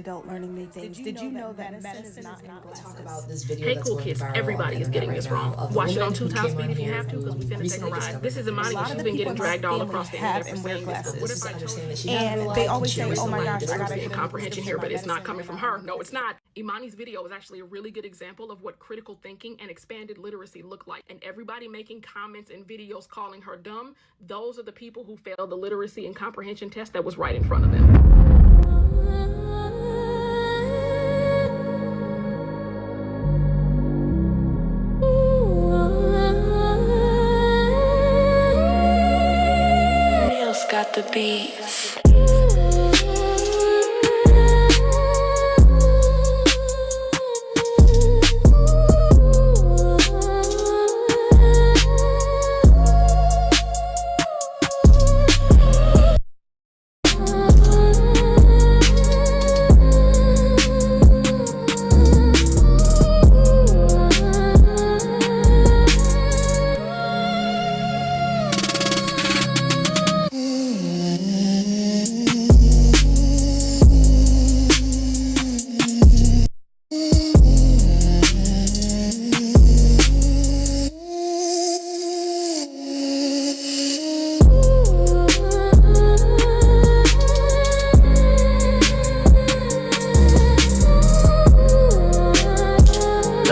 adult learning new things. Did you know that medicine is not in glasses? Talk about this video Hey, that's cool going kids. viral on the Everybody is internet getting right this now wrong. of a Watch it woman on two who top came speed on if you here have to, because we who finna take a recently ride. discovered This is her Imani, A and lot she's of been people getting in my dragged all family across the have internet for and wear saying this. But what glasses. if I told you? understanding that she And never they liked and always she say, oh my recently gosh, I gotta literacy get and a new comprehension prescription here, for my but it's not medicine. coming You're from not her. having No, it's glasses. not. Imani's video is actually a really good example of what critical thinking and expanded literacy look like. And everybody making comments and videos calling her dumb, those are the people who failed the literacy and comprehension test that was right in front of them. Got the beats.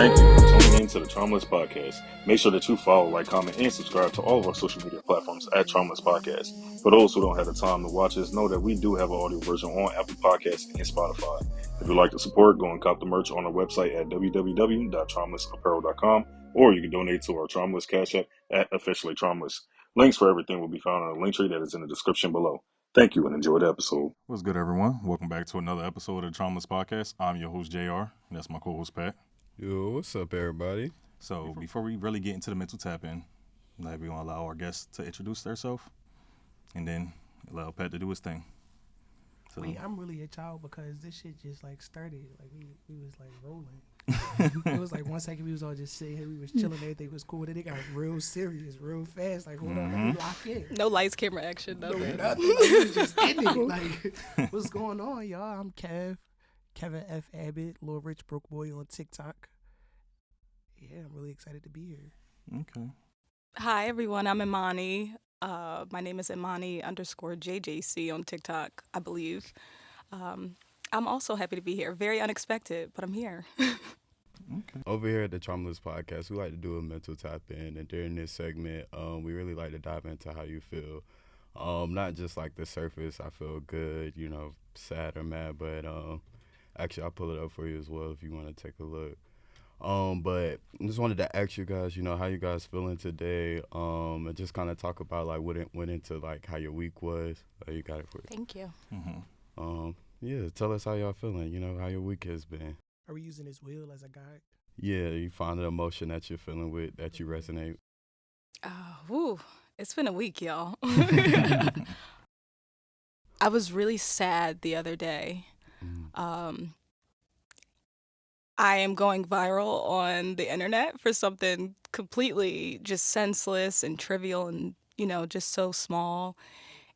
Thank you for tuning in to the Traumaless Podcast. Make sure that you follow, like, comment, and subscribe to all of our social media platforms at Traumaless Podcast. For those who don't have the time to watch us, know that we do have an audio version on Apple Podcasts and Spotify. If you'd like to support, go and cop the merch on our website at www.traumalessapparel.com, or you can donate to our Traumaless Cash App at Officially Traumaless. Links for everything will be found on the link tree that is in the description below. Thank you and enjoy the episode. What's good, everyone? Welcome back to another episode of the Traumaless Podcast. I'm your host, JR, and that's my co-host, Pat. Yo, what's up, everybody? So before we really get into the mental tap-in, we're going to allow our guests to introduce themselves, and then allow Pat to do his thing. So, Wait, I'm really a child because this shit just like started. Like we was like rolling. It was like 1 second we was all just sitting here, we was chilling, everything was cool. Then it got real serious, real fast. Like hold on, let me lock in. No lights, camera, action, nothing. Nothing. Like, we was just in it. Like what's going on, y'all? I'm Kevin F. Abbott, Lil Rich Broke Boy on TikTok. Yeah, I'm really excited to be here. Okay. Hi, everyone. I'm Imani. My name is Imani_JJC on TikTok, I believe. I'm also happy to be here. Very unexpected, but I'm here. Okay. Over here at the Traumaless Podcast, we like to do a mental tap-in, and during this segment, we really like to dive into how you feel. Not just like the surface, I feel good, sad or mad, but actually I'll pull it up for you as well if you want to take a look. But I just wanted to ask you guys, how you guys feeling today, and just kind of talk about like what it went into like how your week was. You got it for you. Thank you. Mm-hmm. Yeah, tell us how y'all feeling. How your week has been. Are we using this wheel as a guide? Yeah, you find an emotion that you're feeling with that you resonate. It's been a week, y'all. I was really sad the other day. I am going viral on the internet for something completely just senseless and trivial and, just so small.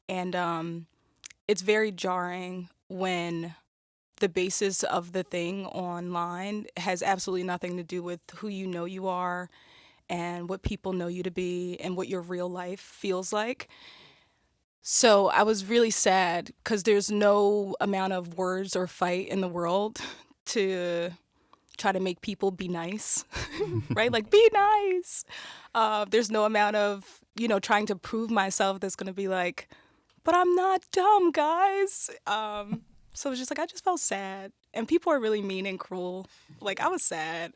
And it's very jarring when the basis of the thing online has absolutely nothing to do with who you are and what people know you to be and what your real life feels like. So I was really sad because there's no amount of words or fight in the world to try to make people be nice, right? Like, be nice. There's no amount of, trying to prove myself that's going to be like, but I'm not dumb, guys. So it's just like, I just felt sad. And people are really mean and cruel. Like, I was sad.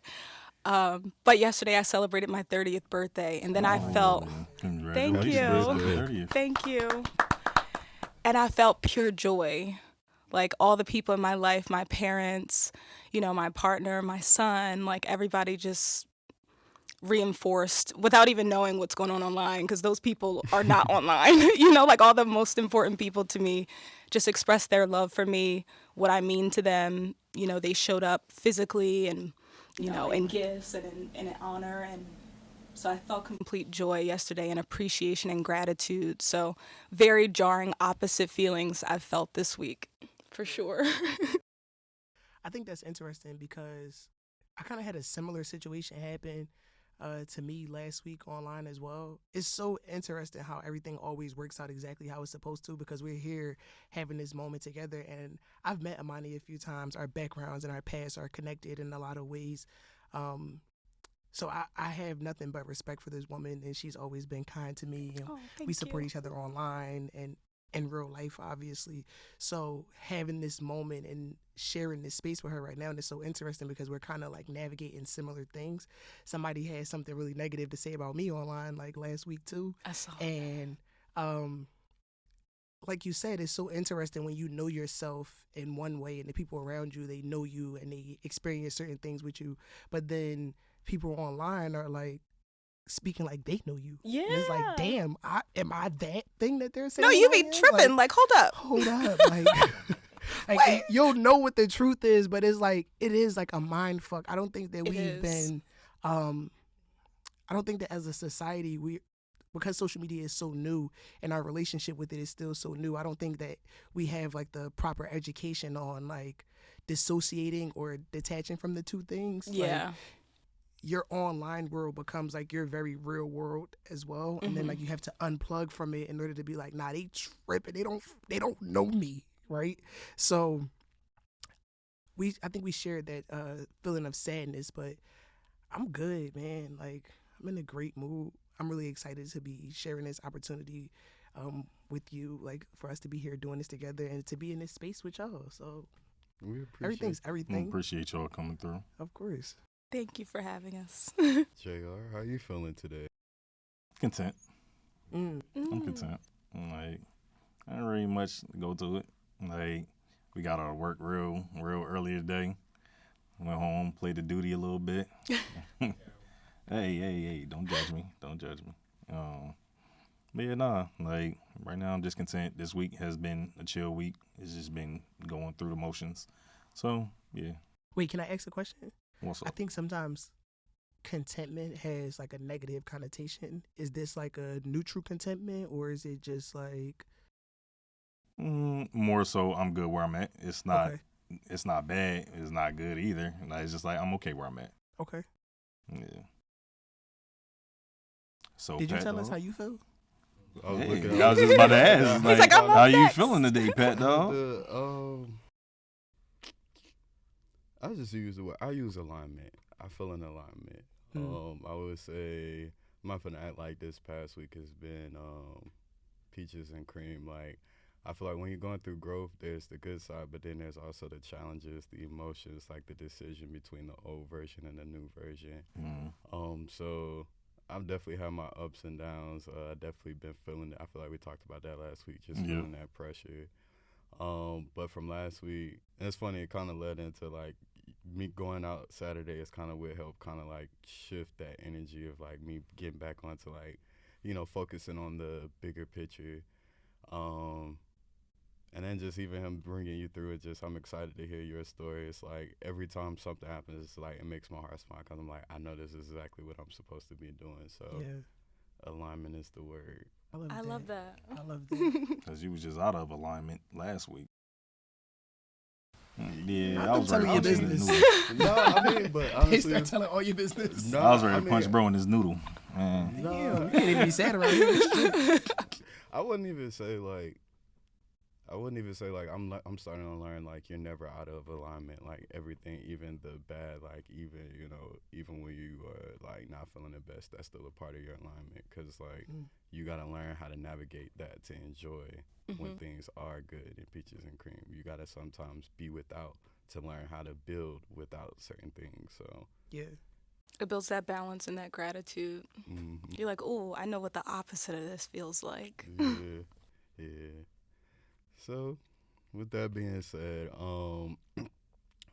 But yesterday I celebrated my 30th birthday. And then I felt, thank Congratulations. you. Thank you. And I felt pure joy. Like all the people in my life, my parents, my partner, my son, like everybody just reinforced without even knowing what's going on online, because those people are not online. Like all the most important people to me just expressed their love for me, what I mean to them. They showed up physically and, in gifts and in honor. And so I felt complete joy yesterday and appreciation and gratitude. So very jarring opposite feelings I've felt this week, for sure. I think that's interesting because I kind of had a similar situation happen to me last week online as well. It's so interesting how everything always works out exactly how it's supposed to because we're here having this moment together. And I've met Imani a few times. Our backgrounds and our pasts are connected in a lot of ways. So I have nothing but respect for this woman, and she's always been kind to me. We support each other online and in real life, obviously. So having this moment and sharing this space with her right now, and it's so interesting because we're kind of like navigating similar things. Somebody had something really negative to say about me online like last week too. I saw And like you said, it's so interesting when you know yourself in one way and the people around you, they know you and they experience certain things with you. But then people online are like speaking like they know you. Yeah. And it's like, damn, am I that thing that they're saying? No, you right be now? tripping. Like, hold up. Hold up. Like you'll know what the truth is, but it's like, it is like a mind fuck. I don't think that we've been, I don't think that as a society, because social media is so new and our relationship with it is still so new, I don't think that we have like the proper education on like dissociating or detaching from the two things. Yeah. Like, your online world becomes like your very real world as well, and then like you have to unplug from it in order to be like, nah, they tripping, they don't know me, right? So I think we shared that feeling of sadness, but I'm good, man. Like, I'm in a great mood. I'm really excited to be sharing this opportunity with you, like for us to be here doing this together and to be in this space with y'all. So everything's everything. We appreciate y'all coming through. Of course. Thank you for having us. JR, how you feeling today? Content. I'm content. Like, I ain't really much to go to it. Like, we got out of work real early today. Went home, played the duty a little bit. Hey, don't judge me. But yeah, like, right now I'm just content. This week has been a chill week. It's just been going through the motions. So, yeah. Wait, can I ask a question? What's up? I think sometimes contentment has like a negative connotation. Is this like a neutral contentment, or is it just like more so I'm good where I'm at. It's not okay. It's not bad. It's not good either. Like, it's just like I'm okay where I'm at. Okay. Yeah. So did you Pat, tell us how you feel? I was, I was just about to ask. He's like, I'm how up you next. feeling today, Pat? Dog? I use alignment. I feel in alignment. I would say, I'm not gonna act like this past week has been peaches and cream. Like, I feel like when you're going through growth, there's the good side, but then there's also the challenges, the emotions, like the decision between the old version and the new version. So I've definitely had my ups and downs. I definitely been feeling it. I feel like we talked about that last week, just feeling that pressure. But from last week, and it's funny, it kind of led into like me going out Saturday is kind of what helped kind of like shift that energy of like me getting back onto like, focusing on the bigger picture. And then just even him bringing you through it, just I'm excited to hear your story. It's like every time something happens, it's like it makes my heart smile because I'm like, I know this is exactly what I'm supposed to be doing. So alignment is the word. I love that. I love that. Because you was just out of alignment last week. Yeah, Not I was ready telling to your punch his business. noodle. No, I mean, but They honestly, start telling all your business. no, I was ready to mean, punch bro in his noodle. Man. No. Damn, you can't even be sad around here. I wouldn't even say like I'm starting to learn like you're never out of alignment. Like everything, even the bad, like even when you are like not feeling the best, that's still a part of your alignment. Cause like you gotta learn how to navigate that to enjoy when things are good and peaches and cream. You gotta sometimes be without to learn how to build without certain things. So Yeah. It builds that balance and that gratitude. You're like, oh, I know what the opposite of this feels like. Yeah. So, with that being said,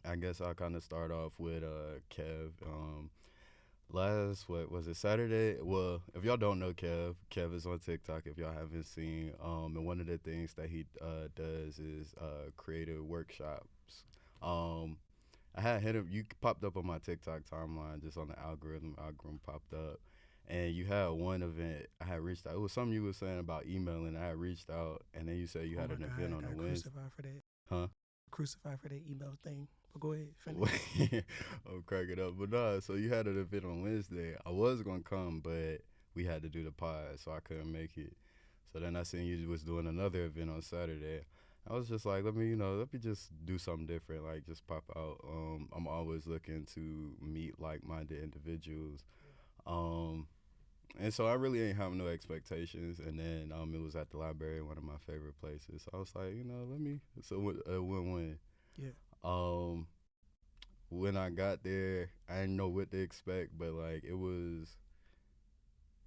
I guess I'll kind of start off with Kev. What was it, Saturday? Well, if y'all don't know Kev is on TikTok if y'all haven't seen. And one of the things that he does is creative workshops. I had hit him. You popped up on my TikTok timeline, just on the algorithm. Algorithm popped up. And you had one event, I had reached out. It was something you were saying about emailing. I had reached out, and then you said you had an event on the Wednesday. Crucified for that. Huh? crucified for that email thing. But go ahead, finish. I'm cracking up. But nah, so you had an event on Wednesday. I was going to come, but we had to do the pod, so I couldn't make it. So then I seen you was doing another event on Saturday. I was just like, let me just do something different, like just pop out. I'm always looking to meet like-minded individuals. And so I really ain't have no expectations. And then it was at the library, one of my favorite places. So I was like, it's a win-win. Yeah. When I got there, I didn't know what to expect, but like it was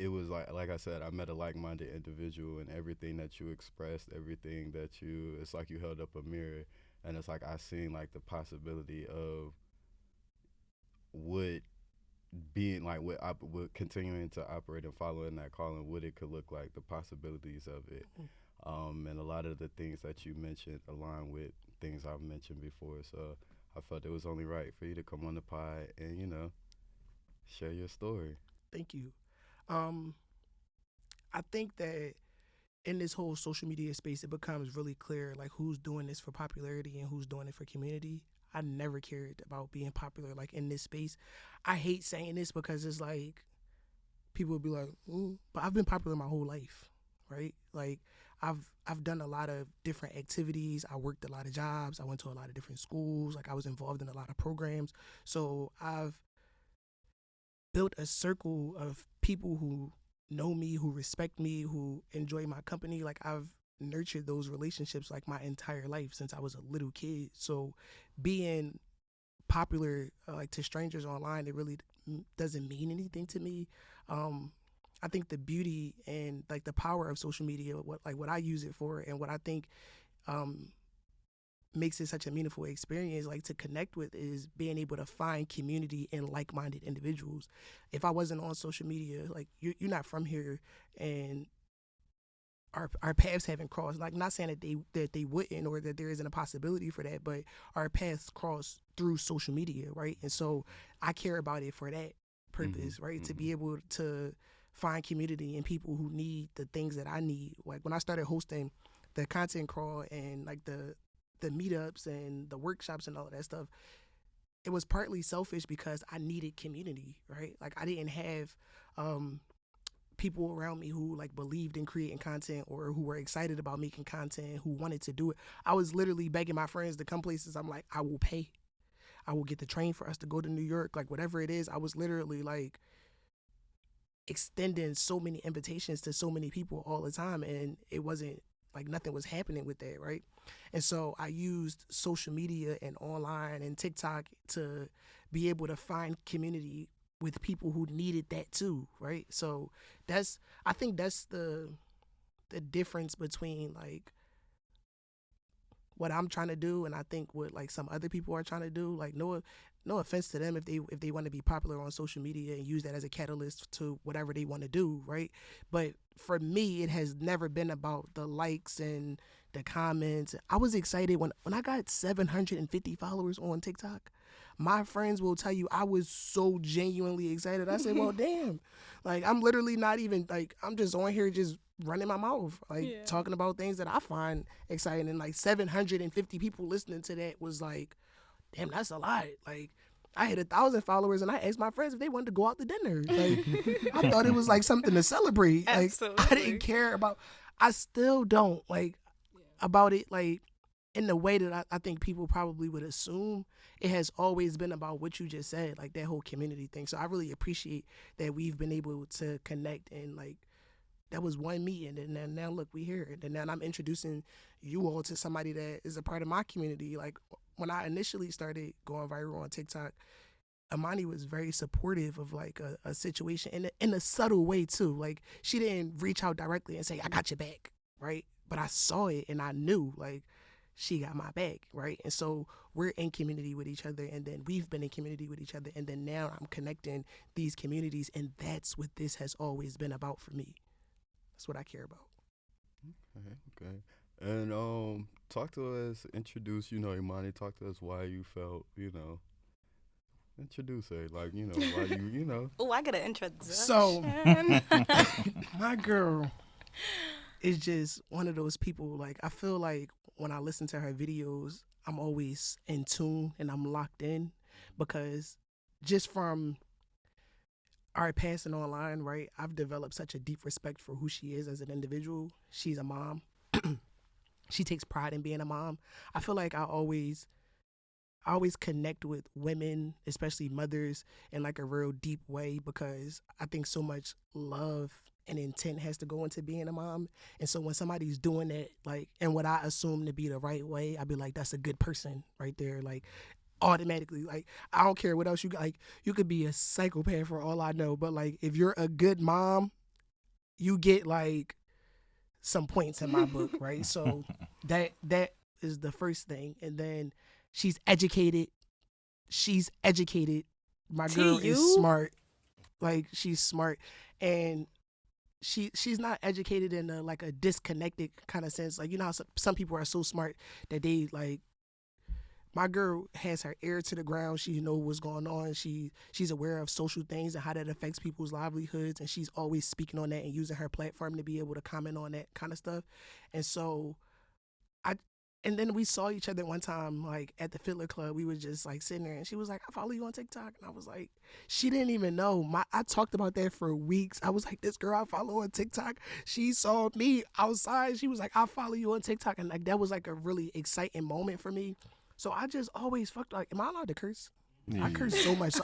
like I said, I met a like-minded individual, and everything that you expressed, it's like you held up a mirror, and it's like I seen like the possibility of what being like what continuing to operate and following that calling, what it could look like, the possibilities of it. And a lot of the things that you mentioned align with things I've mentioned before. So I felt it was only right for you to come on the pod and, share your story. Thank you. I think that in this whole social media space, it becomes really clear like who's doing this for popularity and who's doing it for community. I never cared about being popular like in this space. I hate saying this because it's like people will be like, but I've been popular my whole life, right? Like I've done a lot of different activities. I worked a lot of jobs. I went to a lot of different schools. Like I was involved in a lot of programs. So I've built a circle of people who know me, who respect me, who enjoy my company. Like I've nurtured those relationships like my entire life since I was a little kid. So being popular like to strangers online, it really doesn't mean anything to me. I think the beauty and like the power of social media, what I use it for, and what I think makes it such a meaningful experience, like to connect with, is being able to find community and like-minded individuals. If I wasn't on social media, like you're not from here, and our paths haven't crossed. Like, not saying that they wouldn't, or that there isn't a possibility for that, but our paths cross through social media, right? And so I care about it for that purpose, right? To be able to find community and people who need the things that I need. Like when I started hosting the content crawl and like the meetups and the workshops and all of that stuff, it was partly selfish because I needed community, right? Like I didn't have people around me who like believed in creating content, or who were excited about making content, who wanted to do it. I was literally begging my friends to come places. I'm like, I will pay. I will get the train for us to go to New York, like whatever it is. I was literally like extending so many invitations to so many people all the time, and it wasn't like nothing was happening with that, right? And so I used social media and online and TikTok to be able to find community with people who needed that too, right? So I think that's the difference between like what I'm trying to do, and I think what like some other people are trying to do. Like no offense to them if they want to be popular on social media and use that as a catalyst to whatever they want to do, right? But for me, it has never been about the likes and the comments. I was excited when I got 750 followers on TikTok. My friends will tell you I was so genuinely excited. I said, well, damn. Like, I'm literally not even, like, I'm just on here just running my mouth, like, talking about things that I find exciting. And, like, 750 people listening to that was like, damn, that's a lot. Like, I had 1,000 followers, and I asked my friends if they wanted to go out to dinner. Like, I thought it was, like, something to celebrate. Like, Absolutely. I didn't care about, I still don't, like, about it, like, in the way that I think people probably would assume. It has always been about what you just said, like that whole community thing. So I really appreciate that we've been able to connect, and like that was one meeting, and now look, we here, and now I'm introducing you all to somebody that is a part of my community. Like when I initially started going viral on TikTok, Imani was very supportive of like a situation in a subtle way too. Like she didn't reach out directly and say, I got your back, right? But I saw it and I knew like she got my back, right? And so we're in community with each other, and then we've been in community with each other, and then now I'm connecting these communities, and that's what this has always been about for me. That's what I care about. Okay. And talk to us, introduce, Imani, talk to us why you felt, introduce her, like, why you. Oh, I got an introduction. So, my girl is just one of those people, like, I feel like when I listen to her videos, I'm always in tune and I'm locked in, because just from our passing online, right, I've developed such a deep respect for who she is as an individual. She's a mom. She takes pride in being a mom. I feel like I always connect with women, especially mothers, in like a real deep way, because I think so much love and intent has to go into being a mom. And so when somebody's doing that, like, and what I assume to be the right way, I'd be like, that's a good person right there. Like, automatically, like, I don't care what else you got. Like, you could be a psychopath for all I know, but like, if you're a good mom, you get like some points in my book, right? So that is the first thing. And then she's educated. My girl is smart. Like, she's smart, and she's not educated in a like a disconnected kind of sense. Like, you know how some people are so smart that they like. My girl has her ear to the ground. She knows what's going on. She's aware of social things and how that affects people's livelihoods, and she's always speaking on that and using her platform to be able to comment on that kind of stuff. And so and then we saw each other one time, like at the Fiddler Club. We were just like sitting there, and she was like, I follow you on TikTok. And I was like, she didn't even know. I talked about that for weeks. I was like, this girl I follow on TikTok, she saw me outside. She was like, I follow you on TikTok. And like, that was like a really exciting moment for me. So I just always fucked, like, am I allowed to curse? Yeah. I curse so much. So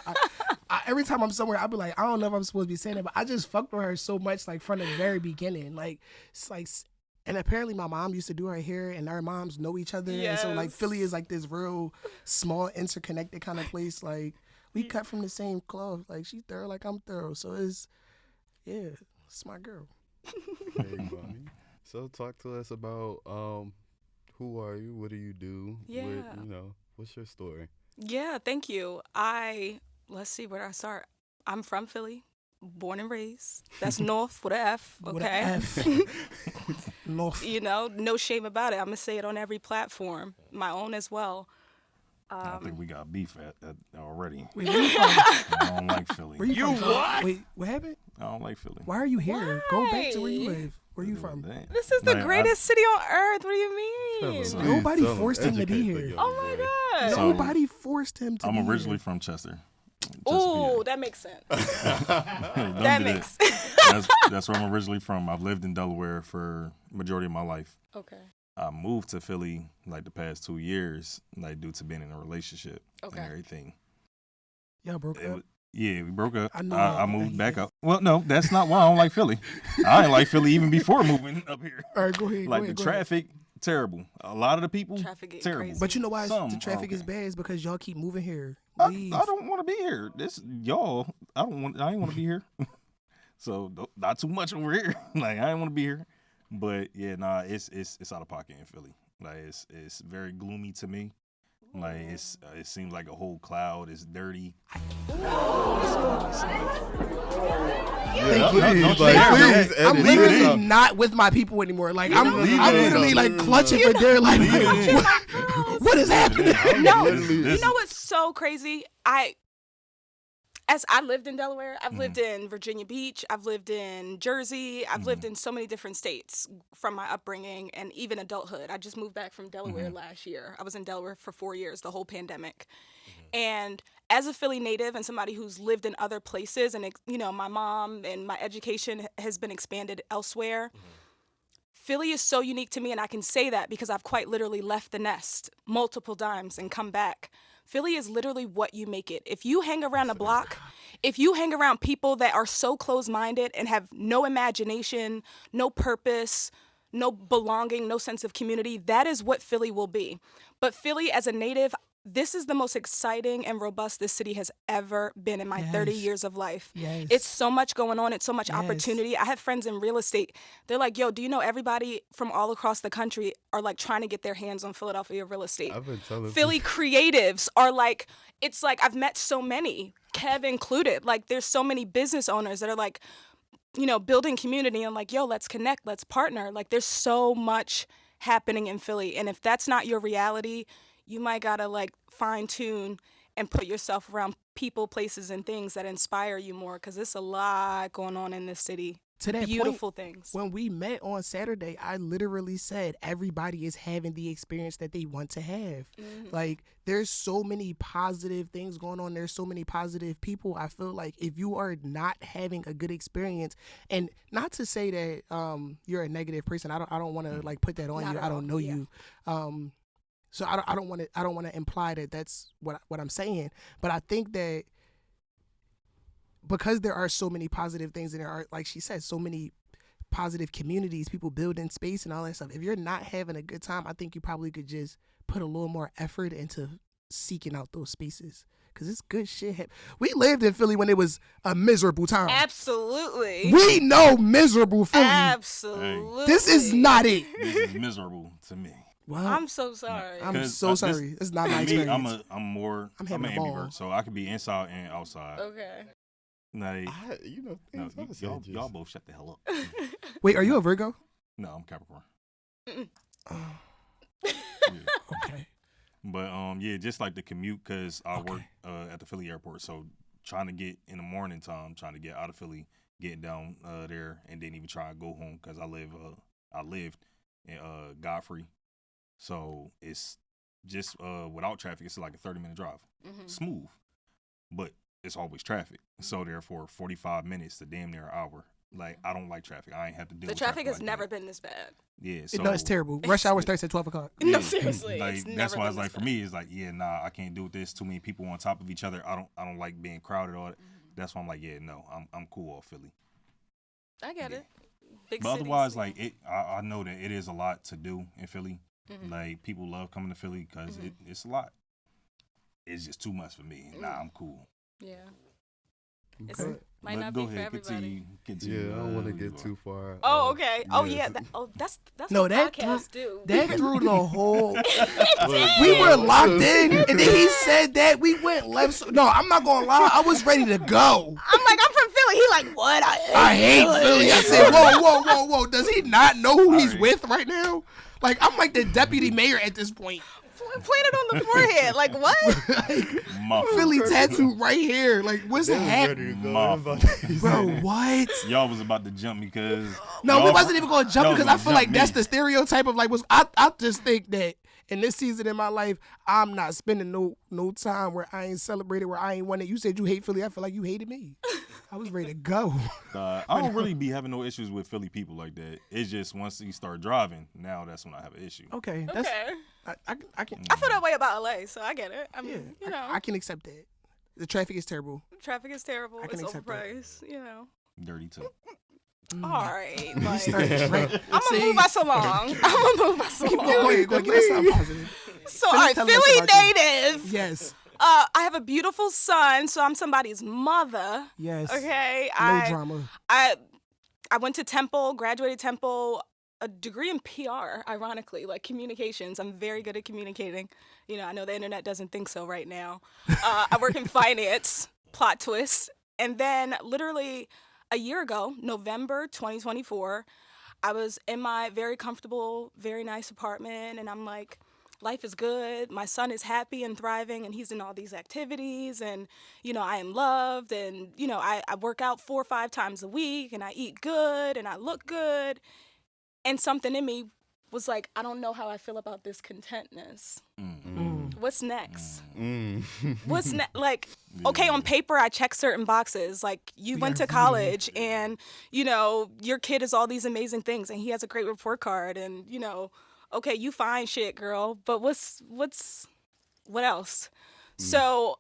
every time I'm somewhere, I'll be like, I don't know if I'm supposed to be saying it, but I just fucked with her so much, like, from the very beginning. Like, it's like, and apparently my mom used to do her hair, and our moms know each other. Yes. And so, like, Philly is like this real small, interconnected kind of place. Like, we cut from the same cloth. Like, she's thorough, like I'm thorough. So it's my girl. Hey, Imani. So talk to us about who are you? What do you do? Yeah. What's your story? Yeah, thank you. Let's see where I start. I'm from Philly, born and raised. That's North with an F, okay? With an F. North. No shame about it. I'm going to say it on every platform, my own as well. I think we got beef at already. Wait, where you from? I don't like Philly. Where you from? What? Wait, what happened? I don't like Philly. Why are you here? Go back to where you live. Where you from? This is the greatest city on earth. What do you mean? Nobody forced him to be here. Oh my God. Nobody forced him to be here. I'm originally from Chester. Oh, that makes sense. That makes sense. That's where I'm originally from. I've lived in Delaware for majority of my life. Okay. I moved to Philly like the past 2 years, like due to being in a relationship and everything. Y'all broke up? Yeah, we broke up. I moved back up. Well, no, that's not why I don't like Philly. I didn't like Philly even before moving up here. All right, go ahead. Like the traffic, terrible. A lot of the people, terrible. Crazy. But you know why the traffic is bad? Is because y'all keep moving here. I don't want to be here. Y'all. I ain't want to be here. So not too much over here. Like, I ain't want to be here. But yeah, it's out of pocket in Philly. Like, it's very gloomy to me. Like, it seems like a whole cloud. It's dirty. Please. I'm literally not with my people anymore. Like, I'm literally like clutching for dear life. What is happening? No, you know what's so crazy? I lived in Delaware, I've lived in Virginia Beach, I've lived in Jersey, I've lived in so many different states from my upbringing and even adulthood. I just moved back from Delaware last year. I was in Delaware for 4 years, the whole pandemic. And as a Philly native and somebody who's lived in other places, and my mom and my education has been expanded elsewhere, Philly is so unique to me, and I can say that because I've quite literally left the nest multiple times and come back. Philly is literally what you make it. If you hang around a block, if you hang around people that are so closed-minded and have no imagination, no purpose, no belonging, no sense of community, that is what Philly will be. But Philly, as a native, this is the most exciting and robust this city has ever been in my 30 years of life. Yes. It's so much going on. It's so much opportunity. I have friends in real estate. They're like, yo, do you know everybody from all across the country are like trying to get their hands on Philadelphia real estate? I've been telling Philly creatives are like, it's like I've met so many, Kev included. Like, there's so many business owners that are like, building community and like, yo, let's connect, let's partner. Like, there's so much happening in Philly. And if that's not your reality, you might gotta like fine tune and put yourself around people, places, and things that inspire you more, because there's a lot going on in this city. to that beautiful point, things. when we met on Saturday, I literally said everybody is having the experience that they want to have. Like, there's so many positive things going on. There's so many positive people. I feel like if you are not having a good experience, and not to say that you're a negative person, I don't want to like put that on Not you. at I don't all, know yeah. you. So I don't want to imply that that's what I'm saying. But I think that because there are so many positive things, and there are, like she said, so many positive communities, people building space and all that stuff. If you're not having a good time, I think you probably could just put a little more effort into seeking out those spaces. Because it's good shit. We lived in Philly when it was a miserable time. Absolutely. We know miserable Philly. Absolutely. This is not it. This is miserable to me. Well, I'm so sorry. I'm 'Cause, so this- sorry. It's not my For me, experience. I'm I'm an having a ball. ambivert, so I could be inside and outside. Okay. Like, You know, no, things I said y'all, just- y'all both shut the hell up. Wait, are you a Virgo? No, I'm Capricorn. Okay. But yeah, just like the commute, cause I work at the Philly airport, so trying to get in the morning time, trying to get out of Philly, getting down there, and then even try to go home, cause I lived in Godfrey, so it's just without traffic, it's like a 30-minute drive, smooth, but it's always traffic. So therefore, 45 minutes to damn near an hour. Like, I don't like traffic. I ain't have to deal The with traffic has like never that. been this bad. Yeah, so No, it's terrible. Rush hour starts at 12 o'clock. No, yeah, seriously. like, It's that's never why been it's like this for bad. me, it's like, yeah, nah, I can't do this. Too many people on top of each other. I don't like being crowded. All that. That's why I'm like, yeah, no, I'm cool off Philly. I get Yeah. it. Big But cities, otherwise, yeah. like I know that it is a lot to do in Philly. Like, people love coming to Philly because it's a lot. It's just too much for me. Nah, I'm cool. Yeah. Okay. It might But not go be for ahead, everybody. continue. Yeah, I don't want to you get are. too far. Oh, okay. Oh, yeah. yeah. That's No, what that podcasts do. That threw the whole. We were locked in, and then he said that we went left. No, I'm not gonna lie. I was ready to go. I'm like, I'm from Philly. He like, what? I hate Philly. I said, whoa. Does he not know who he's with right now? Like, I'm like the deputy mayor at this point. Planted on the forehead. Like, what? Muffled. Philly tattoo right here. Like, what's They was ready happening? to go. Muffled. Bro, what? Y'all was about to jump because No, we y'all- wasn't even gonna jump y'all because was I feel gonna like jump that's me. the stereotype of like I just think that in this season in my life, I'm not spending no time where I ain't celebrated, where I ain't wanted. You said you hate Philly. I feel like you hated me. I was ready to go. I don't really be having no issues with Philly people like that. It's just once you start driving, now that's when I have an issue. Okay, that's Okay. I can I feel that way about LA, so I get it. I mean, yeah, you know, I can accept that. The traffic is terrible. traffic is terrible. I can It's accept that. overpriced. You know. Dirty too. All right. He Like, started drinking. I'm gonna move us along. Go ahead, give us something positive. So, all right, tell us Philly about you. native. Yes, I have a beautiful son, so I'm somebody's mother. yes. Okay. No drama. I went to Temple, graduated Temple, a degree in PR, ironically, like communications. I'm very good at communicating. You know, I know the internet doesn't think so right now. I work in finance, plot twist. And then literally a year ago, November 2024, I was in my very comfortable, very nice apartment, and I'm like, life is good. My son is happy and thriving, and he's in all these activities, and, you know, I am loved, and, you know, I work out 4 or 5 times a week, and I eat good, and I look good. And something in me was like, I don't know how I feel about this contentness. What's next? What's next? Like, okay, on paper, I check certain boxes. Like, you went to college and, you know, your kid is all these amazing things and he has a great report card and, you know, okay, you fine shit, girl. But what else? So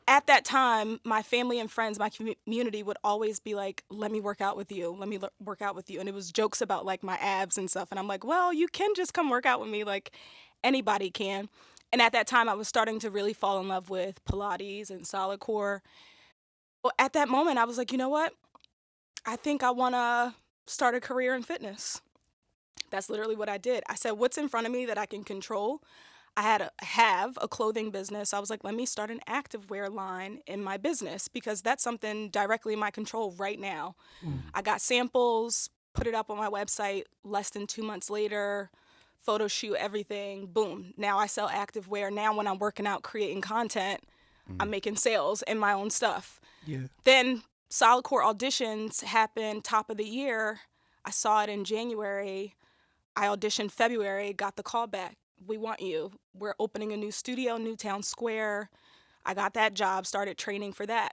at that time, my family and friends, my community would always be like, let me work out with you. Let me work out with you. And it was jokes about like my abs and stuff. And I'm like, well, you can just come work out with me. Like anybody can. And at that time, I was starting to really fall in love with Pilates and solid core. Well, at that moment, I was like, you know what? I think I want to start a career in fitness. That's literally what I did. I said, what's in front of me that I can control? I have a clothing business. I was like, let me start an activewear line in my business because that's something directly in my control right now. I got samples, put it up on my website. Less than 2 months later, photo shoot, everything, boom. Now I sell activewear. Now when I'm working out, creating content, I'm making sales in my own stuff. Yeah. Then solid core auditions happened top of the year. I saw it in January. I auditioned February, got the call back. We want you. We're opening a new studio, Newtown Square. I got that job, started training for that.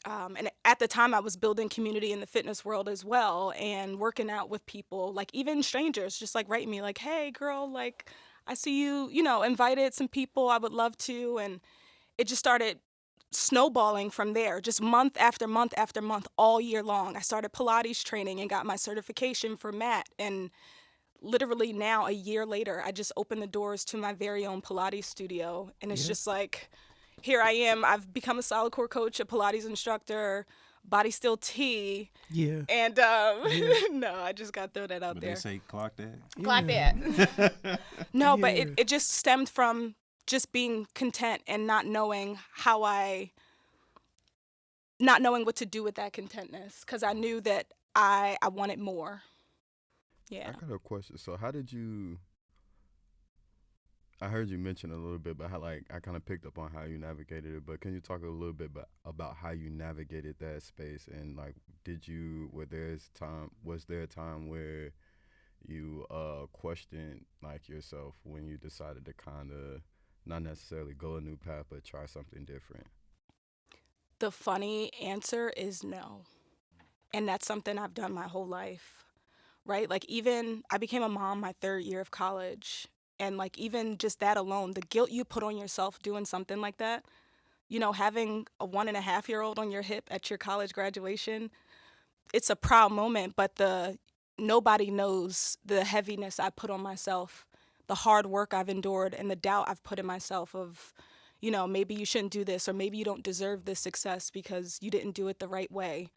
And at the time, I was building community in the fitness world as well and working out with people, like even strangers, just like writing me like, hey, girl, like I see you, invited some people. I would love to. And it just started snowballing from there, just month after month after month, all year long. I started Pilates training and got my certification for mat. And literally now, a year later, I just opened the doors to my very own Pilates studio. And it's just like, here I am. I've become a solid core coach, a Pilates instructor, Body Still T. Yeah. And no, I just got to throw that out there. They say clock that. Clock that. No, but it just stemmed from just being content and not knowing not knowing what to do with that contentness, because I knew that I wanted more. Yeah. I got a question. So how did you, I heard you mention a little bit, but how, like, I kind of picked up on how you navigated it, but can you talk a little bit about how you navigated that space? And like, was there a time where you questioned like yourself when you decided to kind of not necessarily go a new path, but try something different? The funny answer is no. And that's something I've done my whole life, right? Like, even I became a mom my 3rd year of college. And like, even just that alone, the guilt you put on yourself doing something like that, having a 1.5-year-old on your hip at your college graduation, it's a proud moment, but nobody knows the heaviness I put on myself, the hard work I've endured, and the doubt I've put in myself of, maybe you shouldn't do this, or maybe you don't deserve this success because you didn't do it the right way.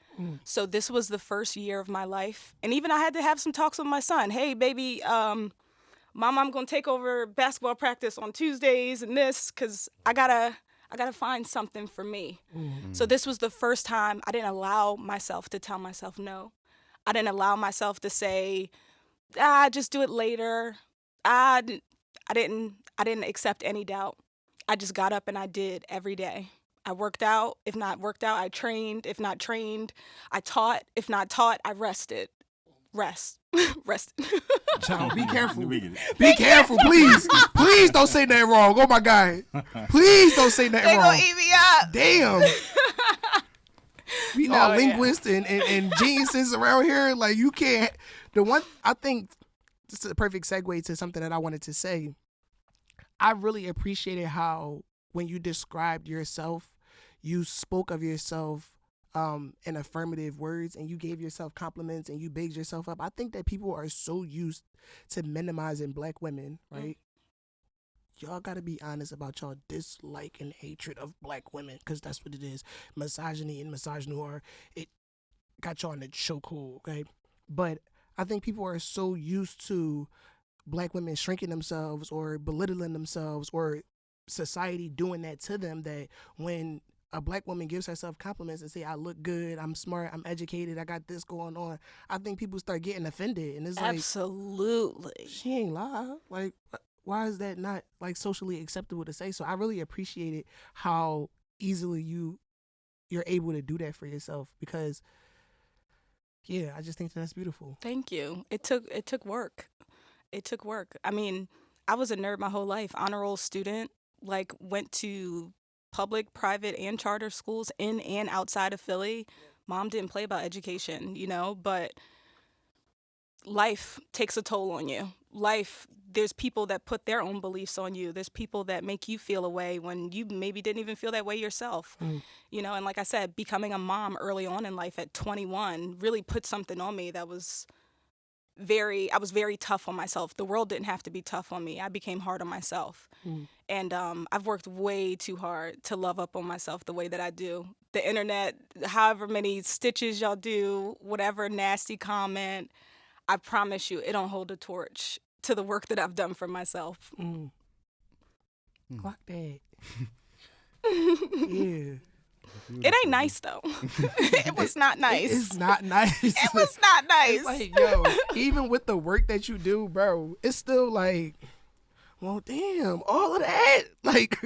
So this was the first year of my life. And even I had to have some talks with my son. Hey, baby, Mom, I'm going to take over basketball practice on Tuesdays and this, because I gotta find something for me. So this was the first time I didn't allow myself to tell myself no. I didn't allow myself to say, just do it later. I didn't accept any doubt. I just got up and I did every day. I worked out. If not worked out, I trained. If not trained, I taught. If not taught, I rested. Rest. Child, be careful. Be careful, please. Please don't say nothing wrong. Oh my God. Please don't say nothing wrong. They gonna eat me up. Damn. We all linguists and geniuses around here. Like, you can't. I think this is a perfect segue to something that I wanted to say. I really appreciated how when you described yourself, you spoke of yourself in affirmative words, and you gave yourself compliments and you bigged yourself up. I think that people are so used to minimizing Black women, right? Y'all got to be honest about y'all dislike and hatred of Black women, because that's what it is. Misogyny and misogynoir, it got y'all in the chokehold, okay? But I think people are so used to Black women shrinking themselves or belittling themselves, or society doing that to them, that when a Black woman gives herself compliments and say, I look good, I'm smart, I'm educated, I got this going on, I think people start getting offended. And it's like, absolutely, she ain't lie. Like, why is that not like socially acceptable to say? So I really appreciated how easily you're able to do that for yourself, because I just think that's beautiful. Thank you. It took work. It took work. I mean, I was a nerd my whole life, honor roll student, like went to public, private, and charter schools in and outside of Philly. Mom didn't play about education, but life takes a toll on you. There's people that put their own beliefs on you. There's people that make you feel a way when you maybe didn't even feel that way yourself. And like I said, becoming a mom early on in life at 21 really put something on me that I was very tough on myself. The world didn't have to be tough on me. I became hard on myself. And I've worked way too hard to love up on myself the way that I do. The internet, however many stitches y'all do, whatever nasty comment, I promise you, it don't hold a torch to the work that I've done for myself. Clock that. Yeah. It ain't nice, though. It was not nice. It's not nice. It was not nice. It's like, yo, even with the work that you do, bro, it's still like, well, damn, all of that. Like,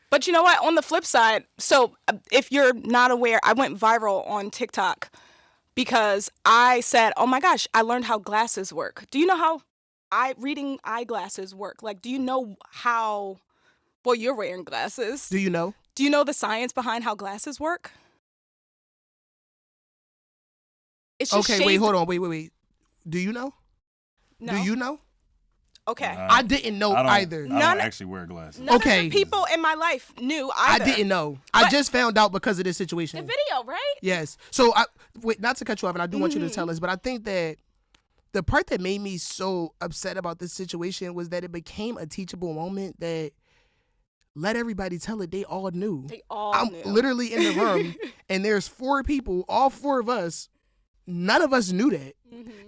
But you know what? On the flip side, so if you're not aware, I went viral on TikTok because I said, "Oh my gosh, I learned how glasses work." Do you know how reading eyeglasses work? Like, do you know how? Well, you're wearing glasses. Do you know? Do you know the science behind how glasses work? It's just Okay, wait, hold on, wait. Do you know? No. Do you know? Okay. I didn't know either. I don't actually wear glasses. None Okay. of the people in my life knew either. I didn't know. I just found out because of this situation. The video, right? Yes. So, wait, not to cut you off, and I do want you to tell us, but I think that the part that made me so upset about this situation was that it became a teachable moment that let everybody tell it. They all knew. I'm literally in the room, and there's 4 people, all 4 of us. None of us knew that.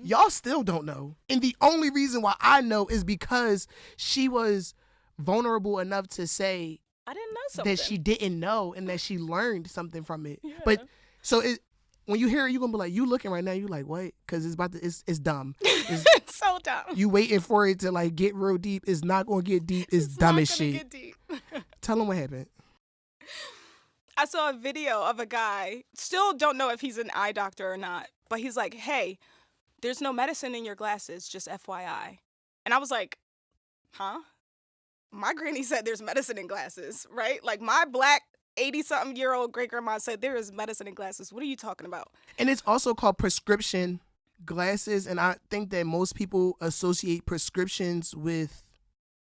Y'all still don't know. And the only reason why I know is because she was vulnerable enough to say I didn't know something. that she didn't know and that she learned something from it. Yeah. But so when you hear it, you're going to be like, you looking right now, you like, what? Because it's dumb. It's so dumb. You waiting for it to like get real deep. It's not going to get deep. It's dumb as shit. Get deep. Tell them what happened. I saw a video of a guy, still don't know if he's an eye doctor or not, but he's like, hey, there's no medicine in your glasses, just FYI. And I was like, huh? My granny said there's medicine in glasses, right? Like my black 80-something-year-old great-grandma said there is medicine in glasses. What are you talking about? And it's also called prescription glasses, and I think that most people associate prescriptions with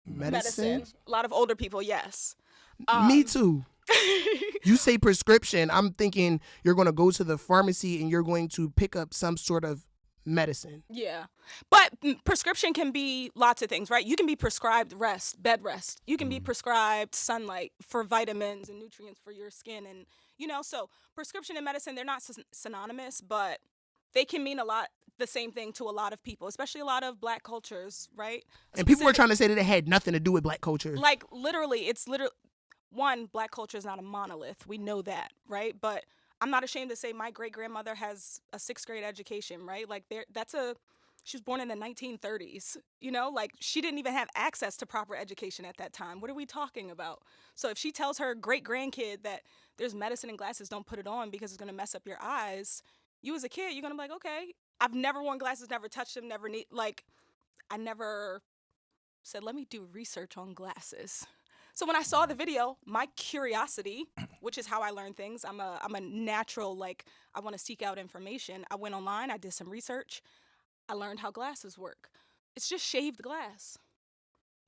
medicine. A lot of older people, yes. Me too. You say prescription, I'm thinking you're going to go to the pharmacy and you're going to pick up some sort of medicine. Yeah. But prescription can be lots of things, right? You can be prescribed rest, bed rest. You can be prescribed sunlight for vitamins and nutrients for your skin. And, so prescription and medicine, they're not synonymous, but they can mean the same thing to a lot of people, especially a lot of black cultures, right? And people were trying to say that it had nothing to do with black culture. Like, literally, one, black culture is not a monolith. We know that, right? But I'm not ashamed to say my great-grandmother has a 6th grade education, right? Like, she was born in the 1930s, Like, she didn't even have access to proper education at that time. What are we talking about? So if she tells her great-grandkid that there's medicine in glasses, don't put it on because it's going to mess up your eyes, you as a kid, you're going to be like, okay, I've never worn glasses, never touched them, I never said, let me do research on glasses. So when I saw the video, my curiosity, which is how I learn things, I'm a natural, I want to seek out information. I went online, I did some research. I learned how glasses work. It's just shaved glass.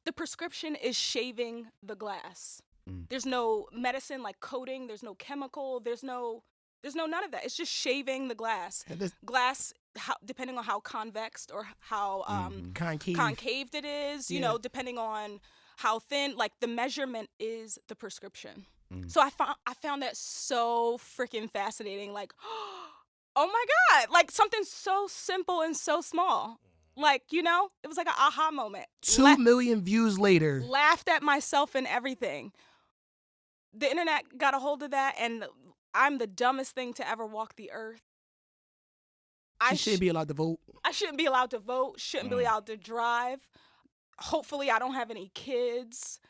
The prescription is shaving the glass. There's no medicine like coating, there's no chemical, there's no none of that. It's just shaving the glass. Glass, depending on how convex or how concaved it is, depending on how thin, the measurement is the prescription. So I found that so freaking fascinating. Oh my God, something so simple and so small. It was like an aha moment. 2 million views later. Laughed at myself and everything. The internet got a hold of that, and I'm the dumbest thing to ever walk the earth. I shouldn't be allowed to vote. I shouldn't be allowed to vote, shouldn't be allowed to drive. Hopefully I don't have any kids.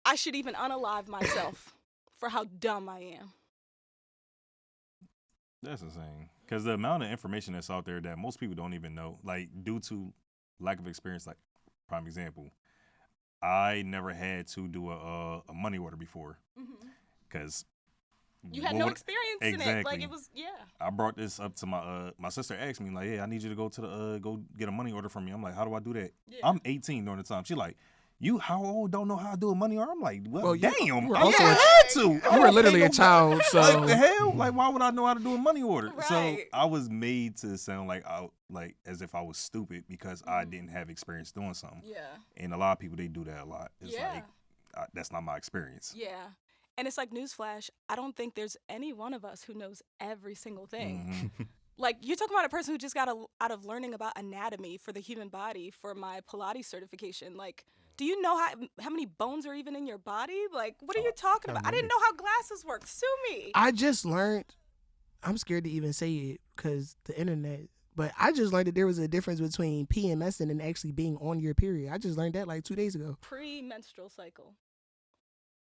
I should even unalive myself for how dumb I am. That's insane. Because the amount of information that's out there that most people don't even know, due to lack of experience, prime example, I never had to do a money order before. Because you had no experience in it. It was, yeah. I brought this up to my sister asked me, hey, I need you to go to go get a money order from me. I'm like, how do I do that? Yeah. I'm 18 during the time. She like, you how old don't know how to do a money order? I'm like, well damn. I had to. You were literally a child, so. Like, the hell? Why would I know how to do a money order? Right. So I was made to sound as if I was stupid because I didn't have experience doing something. Yeah. And a lot of people, they do that a lot. It's that's not my experience. Yeah. And it's newsflash, I don't think there's any one of us who knows every single thing. You're talking about a person who just got out of learning about anatomy for the human body for my Pilates certification. Do you know how many bones are even in your body? What are you talking about? I didn't know how glasses work. Sue me. I just learned, I'm scared to even say it because the internet, but I just learned that there was a difference between PMSing and actually being on your period. I just learned that 2 days ago. Premenstrual cycle.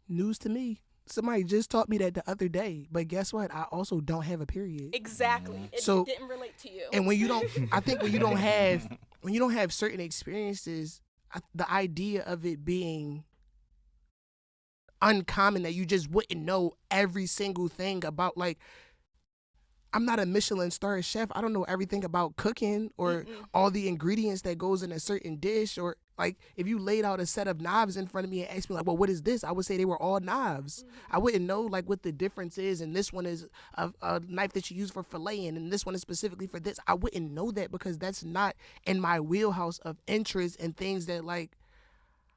News to me. Somebody just taught me that the other day. But guess what? I also don't have a period. Exactly. It So- didn't relate to you. And when you don't, I think when you don't have certain experiences, the idea of it being uncommon that you just wouldn't know every single thing about, like, I'm not a Michelin star chef. I don't know everything about cooking or all the ingredients that goes in a certain dish. Or, like, if you laid out a set of knives in front of me and asked me, like, well, what is this? I would say they were all knives. I wouldn't know, like, what the difference is. And this one is a knife that you use for filleting, and this one is specifically for this. I wouldn't know that because that's not in my wheelhouse of interest and things that, like,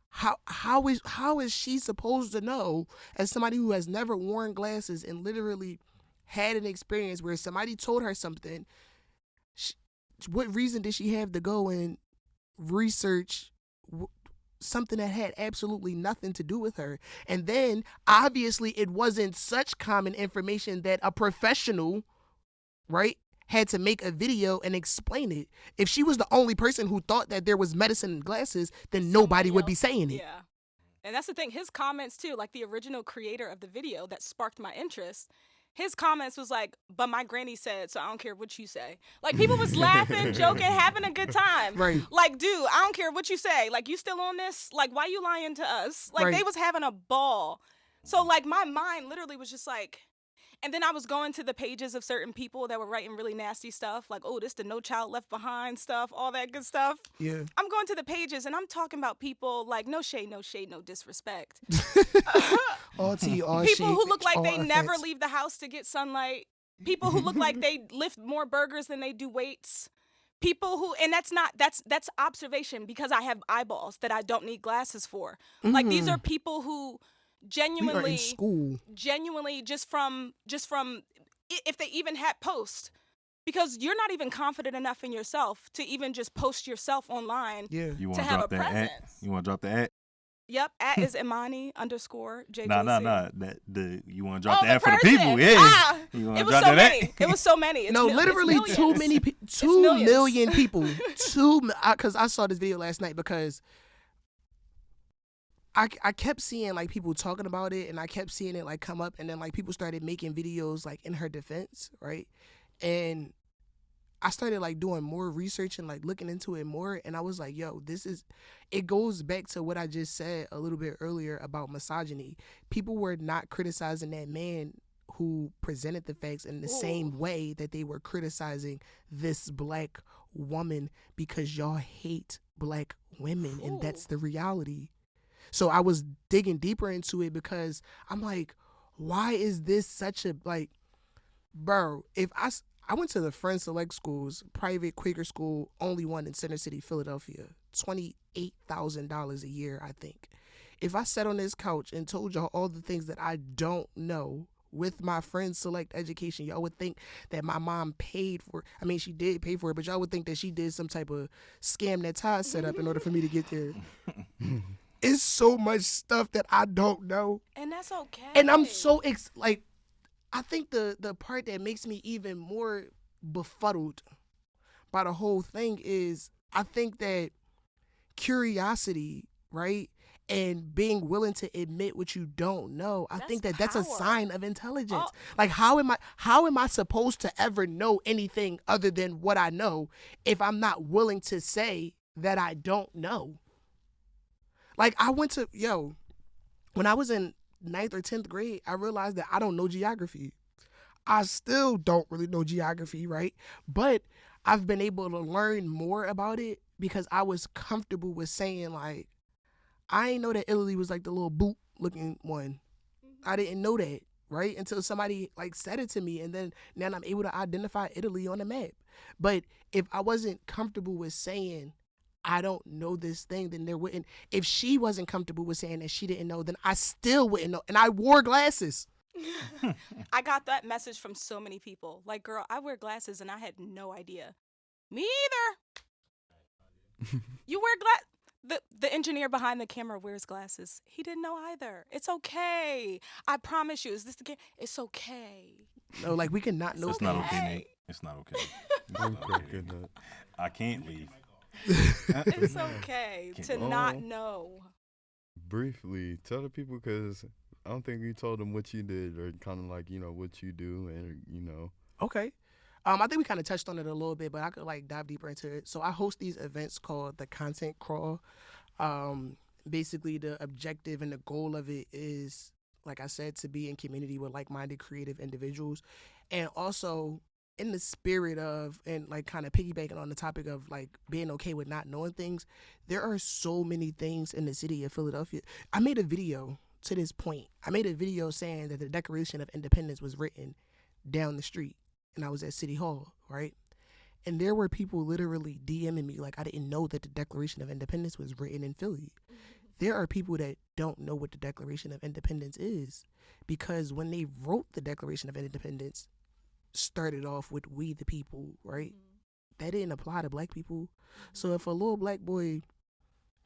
how is she supposed to know, as somebody who has never worn glasses and literally had an experience where somebody told her something, what reason did she have to go and research something that had absolutely nothing to do with her? And then obviously it wasn't such common information that a professional, right, had to make a video and explain it. If she was the only person who thought that there was medicine in glasses, then nobody would be saying it. Yeah. And that's the thing. His comments, too, like the original creator of the video that sparked my interest, his comments was like, but my granny said, so I don't care what you say. Like, people was laughing, joking, having a good time. Right. Like, dude, I don't care what you say. Like, you still on this? Like, why you lying to us? Like, Right. they was having a ball. So, like, my mind literally was just like, and then I was going to the pages of certain people that were writing really nasty stuff. Like, oh, this the No Child Left Behind stuff, all that good stuff. Yeah. I'm going to the pages and I'm talking about people like no shade, no disrespect. All tea, all People shade, who look like all they never offense. leave the house to get sunlight. People who look like they lift more burgers than they do weights. People who, and that's observation because I have eyeballs that I don't need glasses for. Like, these are people who We are genuinely in school. just from if they even had post, because you're not even confident enough in yourself to even just post yourself online. Yeah. You want To to have drop a that at? presence. You want to drop the at? Yep, at is Imani _JJC. Nah. You want to drop Oh, the at for the person. people? Yeah. Ah, You want it to was drop so that many. at? It was so many. It's No, it's literally millions. too many people. It's 2 millions. million people. Because I saw this video last night because I kept seeing, like, people talking about it, and I kept seeing it, like, come up, and then, like, people started making videos, like, in her defense, right? And I started, like, doing more research and, like, looking into it more, and I was like, yo, it goes back to what I just said a little bit earlier about misogyny. People were not criticizing that man who presented the facts in the same way that they were criticizing this black woman, because y'all hate black women, and that's the reality. So I was digging deeper into it because I'm like, why is this such a, like, bro, if I went to the Friends Select Schools, private Quaker school, only one in Center City, Philadelphia, $28,000 a year, I think. If I sat on this couch and told y'all all the things that I don't know with my Friends Select education, y'all would think that my mom paid for, I mean, she did pay for it, but y'all would think that she did some type of scam that Ty set up in order for me to get there. It's so much stuff that I don't know. And that's okay. And I'm so, like, I think the part that makes me even more befuddled by the whole thing is I think that curiosity, right, and being willing to admit what you don't know, I think that that's a power. sign of intelligence. Like, how am I supposed to ever know anything other than what I know if I'm not willing to say that I don't know? Like, when I was in 9th or 10th grade, I realized that I don't know geography. I still don't really know geography, right? But I've been able to learn more about it because I was comfortable with saying, like, I didn't know that Italy was like the little boot looking one. I didn't know that, right? Until somebody, like, said it to me, and then now I'm able to identify Italy on the map. But if I wasn't comfortable with saying I don't know this thing, then there wouldn't. If she wasn't comfortable with saying that she didn't know, then I still wouldn't know. And I wore glasses. I got that message from so many people. Like, girl, I wear glasses and I had no idea. Me either. You wear the engineer behind the camera wears glasses. He didn't know either. It's okay. I promise you. Is this the game? It's okay. No, like, we cannot know. It's not okay, Nate. It's not okay. It's not okay. I can't leave. It's okay to not know. Briefly, tell the people, because I don't think you told them what you did or kind of like, what you do and. Okay. I think we kind of touched on it a little bit, but I could like dive deeper into it. So I host these events called the Content Crawl. Basically, the objective and the goal of it is, like I said, to be in community with like-minded creative individuals. And also in the spirit of, and like kind of piggybacking on the topic of like being okay with not knowing things, there are so many things in the city of Philadelphia. I made a video to this point. I made a video saying that the Declaration of Independence was written down the street, and I was at City Hall, right? And there were people literally DMing me like I didn't know that the Declaration of Independence was written in Philly. There are people that don't know what the Declaration of Independence is, because when they wrote the Declaration of Independence, started off with "we the people," right? That didn't apply to black people. So if a little black boy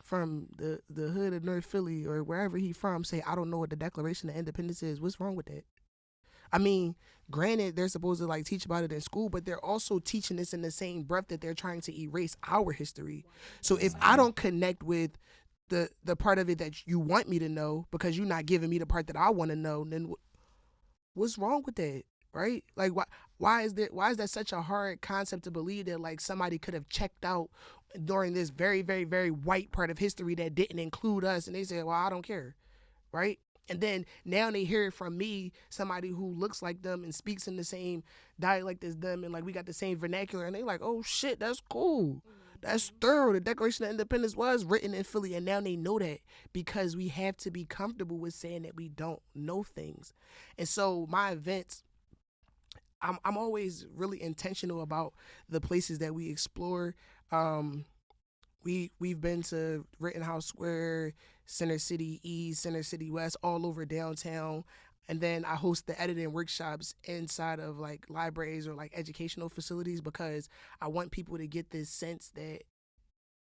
from the hood of North Philly or wherever he from say, I don't know what the Declaration of Independence is, what's wrong with that? I mean, granted, they're supposed to like teach about it in school, but they're also teaching this in the same breath that they're trying to erase our history. So if I don't connect with the part of it that you want me to know because you're not giving me the part that I want to know, then what's wrong with that, right? Like why is that such a hard concept to believe that like somebody could have checked out during this very, very, very white part of history that didn't include us, and they said, well, I don't care, right? And then now they hear it from me, somebody who looks like them and speaks in the same dialect as them, and like we got the same vernacular, and they like, oh shit, that's cool. That's thorough. The Declaration of Independence was written in Philly, and now they know that because we have to be comfortable with saying that we don't know things. And so my events, I'm always really intentional about the places that we explore. We've been to Rittenhouse Square, Center City East, Center City West, all over downtown. And then I host the editing workshops inside of like libraries or like educational facilities, because I want people to get this sense that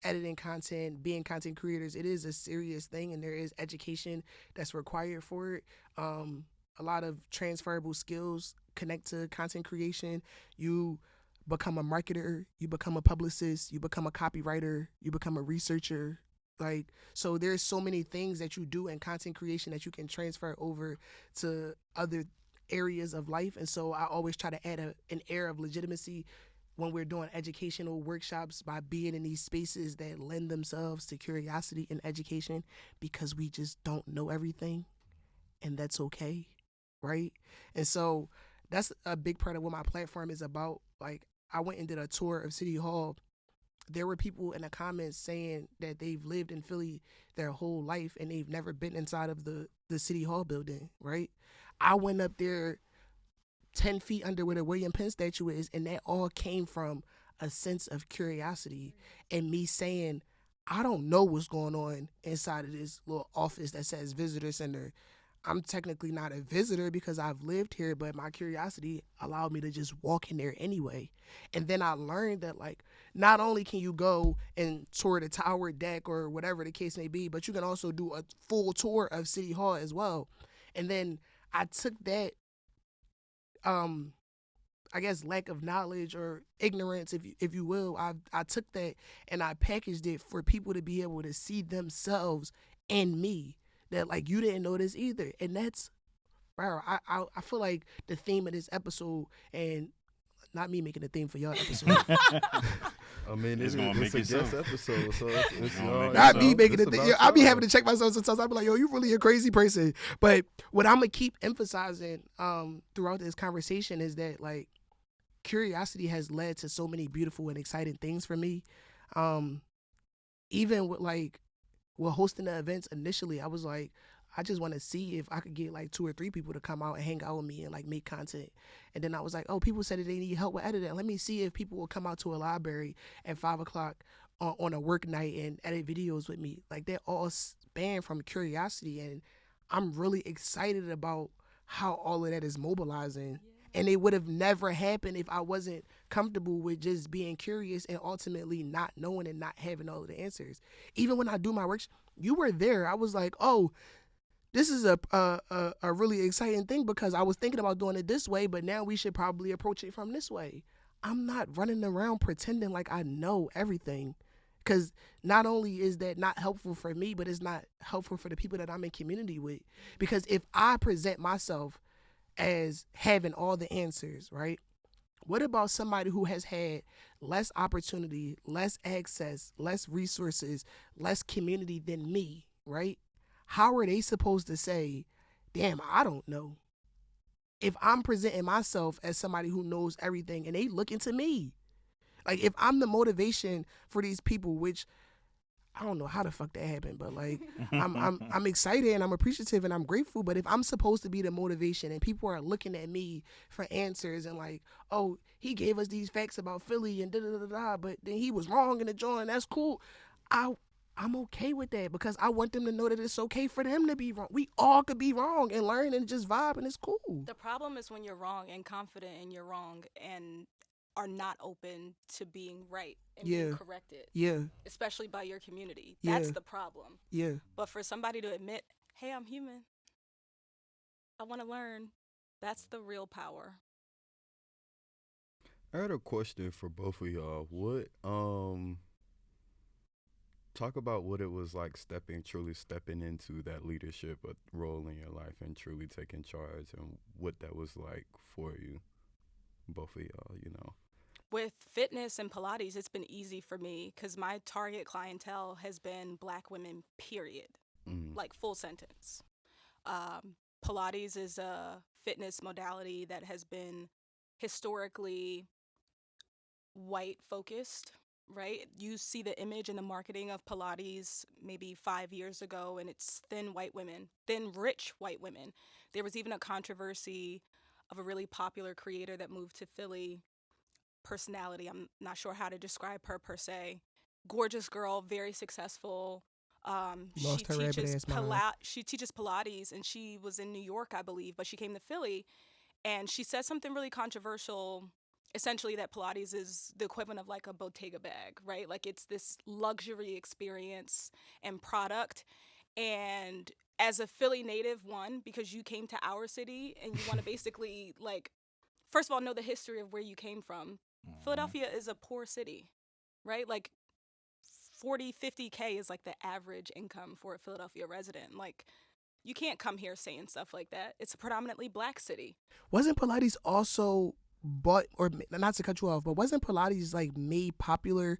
editing content, being content creators, it is a serious thing, and there is education that's required for it. A lot of transferable skills connect to content creation. You become a marketer, you become a publicist, you become a copywriter, you become a researcher. Like, so there's so many things that you do in content creation that you can transfer over to other areas of life. And so I always try to add an air of legitimacy when we're doing educational workshops by being in these spaces that lend themselves to curiosity and education, because we just don't know everything, and that's okay, right? And so that's a big part of what my platform is about. Like, I went and did a tour of City Hall. There were people in the comments saying that they've lived in Philly their whole life and they've never been inside of the City Hall building, right? I went up there 10 feet under where the William Penn statue is, and that all came from a sense of curiosity and me saying, I don't know what's going on inside of this little office that says visitor center. I'm technically not a visitor because I've lived here, but my curiosity allowed me to just walk in there anyway. And then I learned that, like, not only can you go and tour the tower deck or whatever the case may be, but you can also do a full tour of City Hall as well. And then I took that, I guess, lack of knowledge or ignorance, if you will, I took that and I packaged it for people to be able to see themselves in me. That like you didn't know this either, and that's, bro. I feel like the theme of this episode, and not me making the theme for y'all episode. I mean, It's it's gonna a make guest itself. episode, so it's Not me making the theme. I be having to check myself sometimes. I be like, yo, you really a crazy person. But what I'm gonna keep emphasizing throughout this conversation is that like curiosity has led to so many beautiful and exciting things for me. Even with like. Well, hosting the events initially, I was like, I just want to see if I could get like 2 or 3 people to come out and hang out with me and like make content. And then I was like, oh, people said that they need help with editing. Let me see if people will come out to a library at 5 o'clock on a work night and edit videos with me. Like that all span from curiosity. And I'm really excited about how all of that is mobilizing. And it would have never happened if I wasn't comfortable with just being curious and ultimately not knowing and not having all of the answers. Even when I do my work, you were there. I was like, oh, this is a really exciting thing because I was thinking about doing it this way, but now we should probably approach it from this way. I'm not running around pretending like I know everything, Because not only is that not helpful for me, but it's not helpful for the people that I'm in community with. Because if I present myself as having all the answers, right? What about somebody who has had less opportunity, less access, less resources, less community than me, right? How are they supposed to say, damn, I don't know? If I'm presenting myself as somebody who knows everything and they looking to me. Like, if I'm the motivation for these people, which I don't know how the fuck that happened, but like I'm excited and I'm appreciative and I'm grateful. But if I'm supposed to be the motivation and people are looking at me for answers and like, oh, he gave us these facts about Philly and da da da da, but then he was wrong in the joint. That's cool. I'm okay with that because I want them to know that it's okay for them to be wrong. We all could be wrong and learn and just vibe and it's cool. The problem is when you're wrong and confident and you're wrong and are not open to being right and being corrected. Yeah. Especially by your community. Yeah. That's the problem. Yeah. But for somebody to admit, hey, I'm human. I want to learn. That's the real power. I had a question for both of y'all. What talk about what it was like truly stepping into that leadership role in your life and truly taking charge and what that was like for you, both of y'all, you know. With fitness and Pilates, it's been easy for me because my target clientele has been Black women, period. Like full sentence. Pilates is a fitness modality that has been historically white focused, right? You see the image and the marketing of Pilates maybe 5 years ago, and it's thin white women, thin rich white women. There was even a controversy of a really popular creator that moved to Philly. Personality, I'm not sure how to describe her per se. Gorgeous girl, very successful. Lost her rabbit ass mind. She teaches Pilates, and she was in New York, I believe, but she came to Philly, and she said something really controversial. Essentially, that Pilates is the equivalent of like a Bottega bag, right? Like it's this luxury experience and product. And as a Philly native, because you came to our city and you want to basically like, first of all, know the history of where you came from. Philadelphia is a poor city, right? Like 40, 50K is like the average income for a Philadelphia resident. Like you can't come here saying stuff like that. It's a predominantly Black city. Wasn't Pilates also or not to cut you off, but wasn't Pilates like made popular?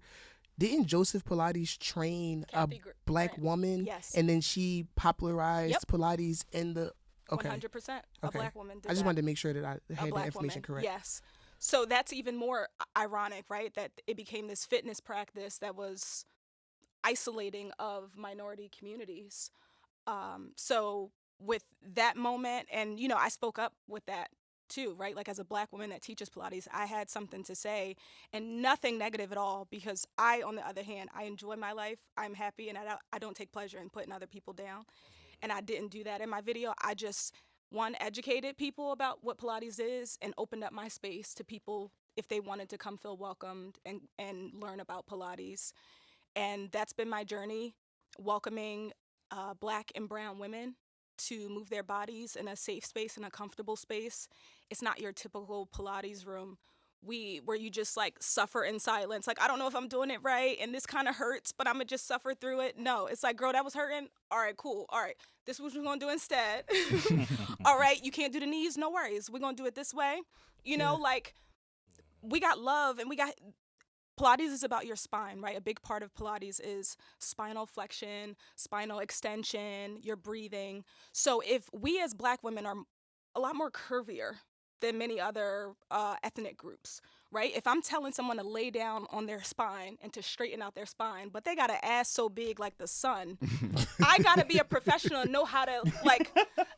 Didn't Joseph Pilates train Kathy a Black woman? Yes. And then she popularized Pilates in the... Okay. 100%. A Black woman did I just that. wanted to make sure that I had the information correct. Yes. So that's even more ironic, right? That it became this fitness practice that was isolating of minority communities. So with that moment, and, you know, I spoke up with that too, right? Like as a Black woman that teaches Pilates, I had something to say and nothing negative at all because I, on the other hand, I enjoy my life. I'm happy and I don't take pleasure in putting other people down. And I didn't do that in my video. I just, educated people about what Pilates is and opened up my space to people if they wanted to come feel welcomed and learn about Pilates. And that's been my journey, welcoming Black and brown women to move their bodies in a safe space, in a comfortable space. It's not your typical Pilates room where you just like suffer in silence. Like, I don't know if I'm doing it right and this kind of hurts, but I'm gonna just suffer through it. No, it's like, girl, that was hurting. All right, cool. All right, this is what we're gonna do instead. All right, you can't do the knees, no worries. We're gonna do it this way. You know, like we got love and we got, Pilates is about your spine, right? A big part of Pilates is spinal flexion, spinal extension, your breathing. So if we as Black women are a lot more curvier than many other ethnic groups, right? If I'm telling someone to lay down on their spine and to straighten out their spine, but they got an ass so big like the sun, I gotta be a professional and know how to like.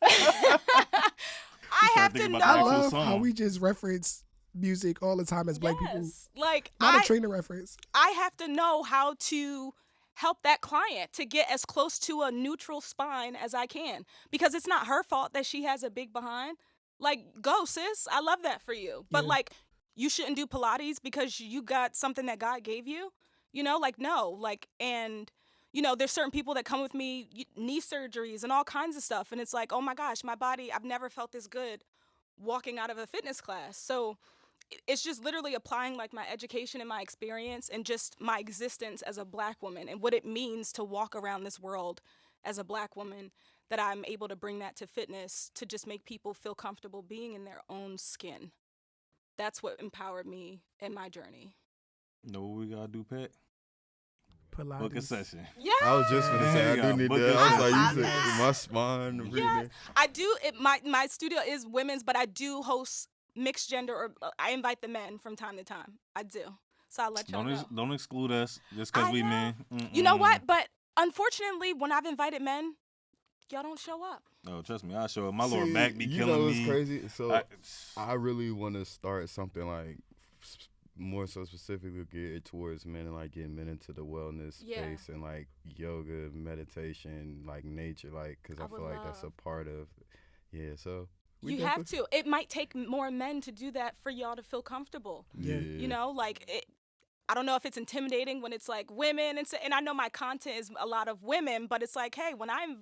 I have to know. I love how we just reference music all the time as Black people. Like not a trainer reference. I have to know how to help that client to get as close to a neutral spine as I can because it's not her fault that she has a big behind. Like, go, sis. I love that for you. But, like, you shouldn't do Pilates because you got something that God gave you. You know, like, no. Like, and, you know, there's certain people that come with me, knee surgeries and all kinds of stuff. And it's like, oh, my gosh, my body, I've never felt this good walking out of a fitness class. So it's just literally applying like my education and my experience and just my existence as a Black woman and what it means to walk around this world as a Black woman, that I'm able to bring that to fitness to just make people feel comfortable being in their own skin. That's what empowered me in my journey. Know what we gotta do, Pat? Pilates. Book a session. Yeah. I was just gonna say I Yeah, do need book that. it. I was like, I you love said my spine. Yeah, I do. My studio is women's, but I do host mixed gender, or I invite the men from time to time. I do. So I'll let y'all know. Don't exclude us just because I we know. men. You know what? But unfortunately, when I've invited men, y'all don't show up. Oh, trust me, I show up. My lower back be killing know me. It's crazy. So I- I really want to start something like more so specifically geared towards men and like getting men into the wellness space and like yoga, meditation, like nature, like because I feel like that's a part of So you have to. It might take more men to do that for y'all to feel comfortable. Yeah. You know, like I don't know if it's intimidating when it's like women and I know my content is a lot of women, but it's like, hey, when I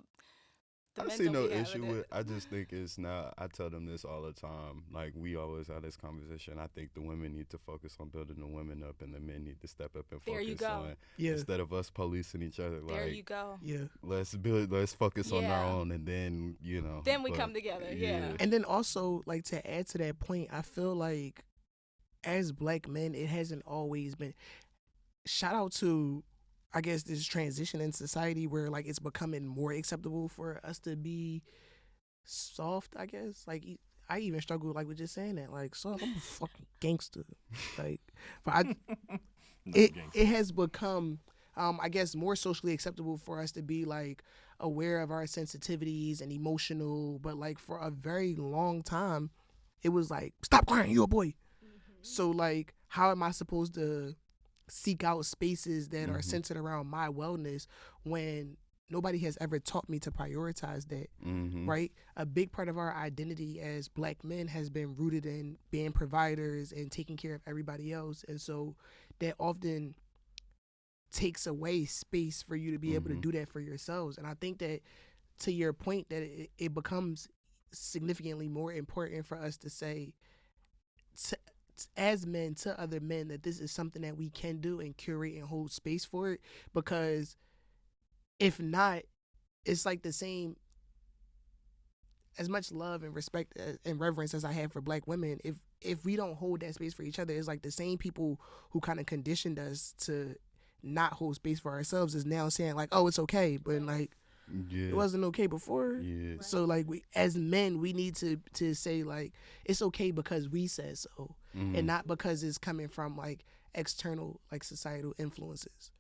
see no issue with. I just think it's not. I tell them this all the time. Like we always have this conversation. I think the women need to focus on building the women up, and the men need to step up and focus on. Instead of us policing each other. There like, you go. Yeah. Let's focus on our own, and then Then we come together. Yeah. And then also, like, to add to that point, I feel like as Black men, it hasn't always been. Shout out to, I guess, this transition in society where like it's becoming more acceptable for us to be soft, I guess. Like I even struggle like with just saying that. Like, soft, I'm a fucking gangster. Like, but it has become I guess more socially acceptable for us to be like aware of our sensitivities and emotional, but like for a very long time it was like, stop crying, you a boy. So like, how am I supposed to seek out spaces that are centered around my wellness when nobody has ever taught me to prioritize that, right? A big part of our identity as Black men has been rooted in being providers and taking care of everybody else. And so that often takes away space for you to be able to do that for yourselves. And I think that, to your point, that it becomes significantly more important for us to say, as men to other men, that this is something that we can do and curate and hold space for it. Because if not, it's like the same, as much love and respect and reverence as I have for Black women, if we don't hold that space for each other, it's like the same people who kind of conditioned us to not hold space for ourselves is now saying like, oh, it's okay, but like, it wasn't okay before. So like, we as men, we need to say like, it's okay because we said so, and not because it's coming from like external like societal influences.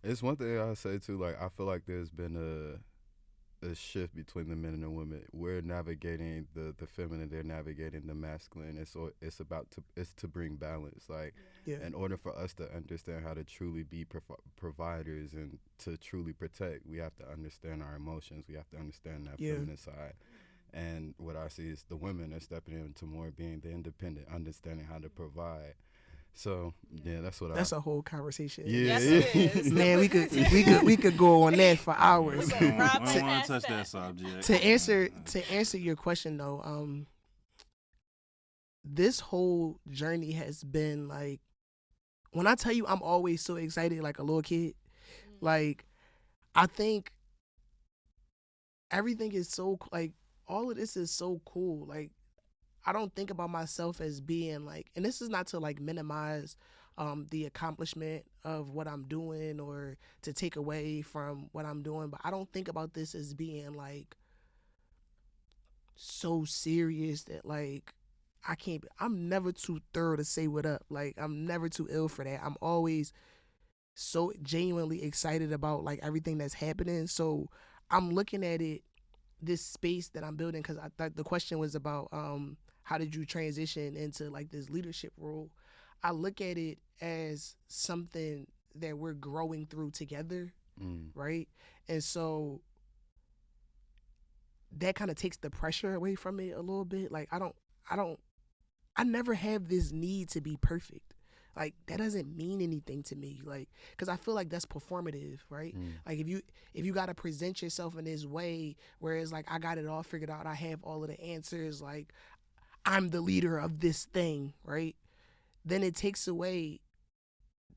It's one thing I say too, like I feel like there's been a shift between the men and the women. We're navigating the feminine, they're navigating the masculine. It's to bring balance. Like, in order for us to understand how to truly be providers and to truly protect, we have to understand our emotions. We have to understand that feminine side. And what I see is the women are stepping into more being the independent, understanding how to provide. So that's a whole conversation. Yes, it is. Man, we could go on that for hours. I don't want to touch that subject. To answer your question though, this whole journey has been like, when I tell you I'm always so excited like a little kid, like I think everything is so like, all of this is so cool. Like, I don't think about myself as being like, and this is not to like minimize the accomplishment of what I'm doing or to take away from what I'm doing, but I don't think about this as being like so serious that like I'm never too thorough to say what up. Like, I'm never too ill for that. I'm always so genuinely excited about like everything that's happening. So I'm looking at it, this space that I'm building, because I thought the question was about how did you transition into like this leadership role. I look at it as something that we're growing through together, right? And so that kind of takes the pressure away from it a little bit. Like, I never have this need to be perfect. Like, that doesn't mean anything to me. Like, because I feel like that's performative, right? Like, if you got to present yourself in this way where it's like, I got it all figured out, I have all of the answers, like, I'm the leader of this thing, right? then it takes away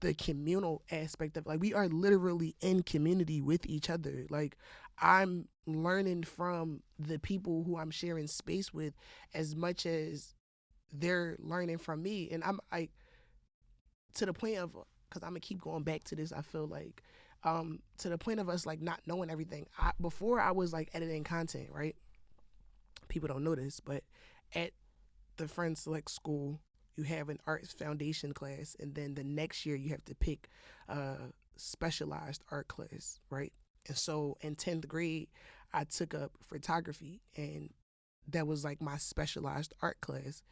the communal aspect of, like, we are literally in community with each other. Like, I'm learning from the people who I'm sharing space with as much as they're learning from me. And I'm like, to the point of, because I'm gonna keep going back to this, I feel like, to the point of us like not knowing everything. Before I was like editing content, right? People don't know this, but at the Friends Select School, you have an arts foundation class, and then the next year you have to pick a specialized art class, right? And so in 10th grade, I took up photography, and that was like my specialized art class.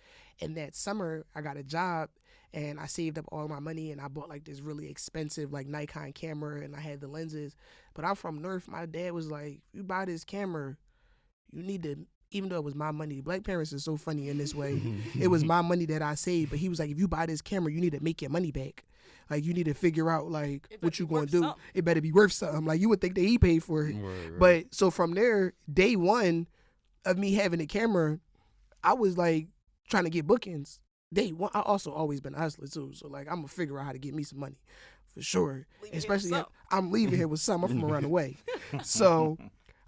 And that summer, I got a job, and I saved up all my money, and I bought like this really expensive like Nikon camera, and I had the lenses. But I'm from North. My dad was like, "You buy this camera, you need to." Even though it was my money, Black parents are so funny in this way. It was my money that I saved, but he was like, if you buy this camera, you need to make your money back. Like, you need to figure out like what you gonna do. Something. It better be worth something. Like, you would think that he paid for it. Right. But so from there, day one of me having a camera, I was like trying to get bookings. Day one, I also always been a hustler too. So like, I'm gonna figure out how to get me some money for sure. Especially if I'm leaving here with something. I'm from around the way. So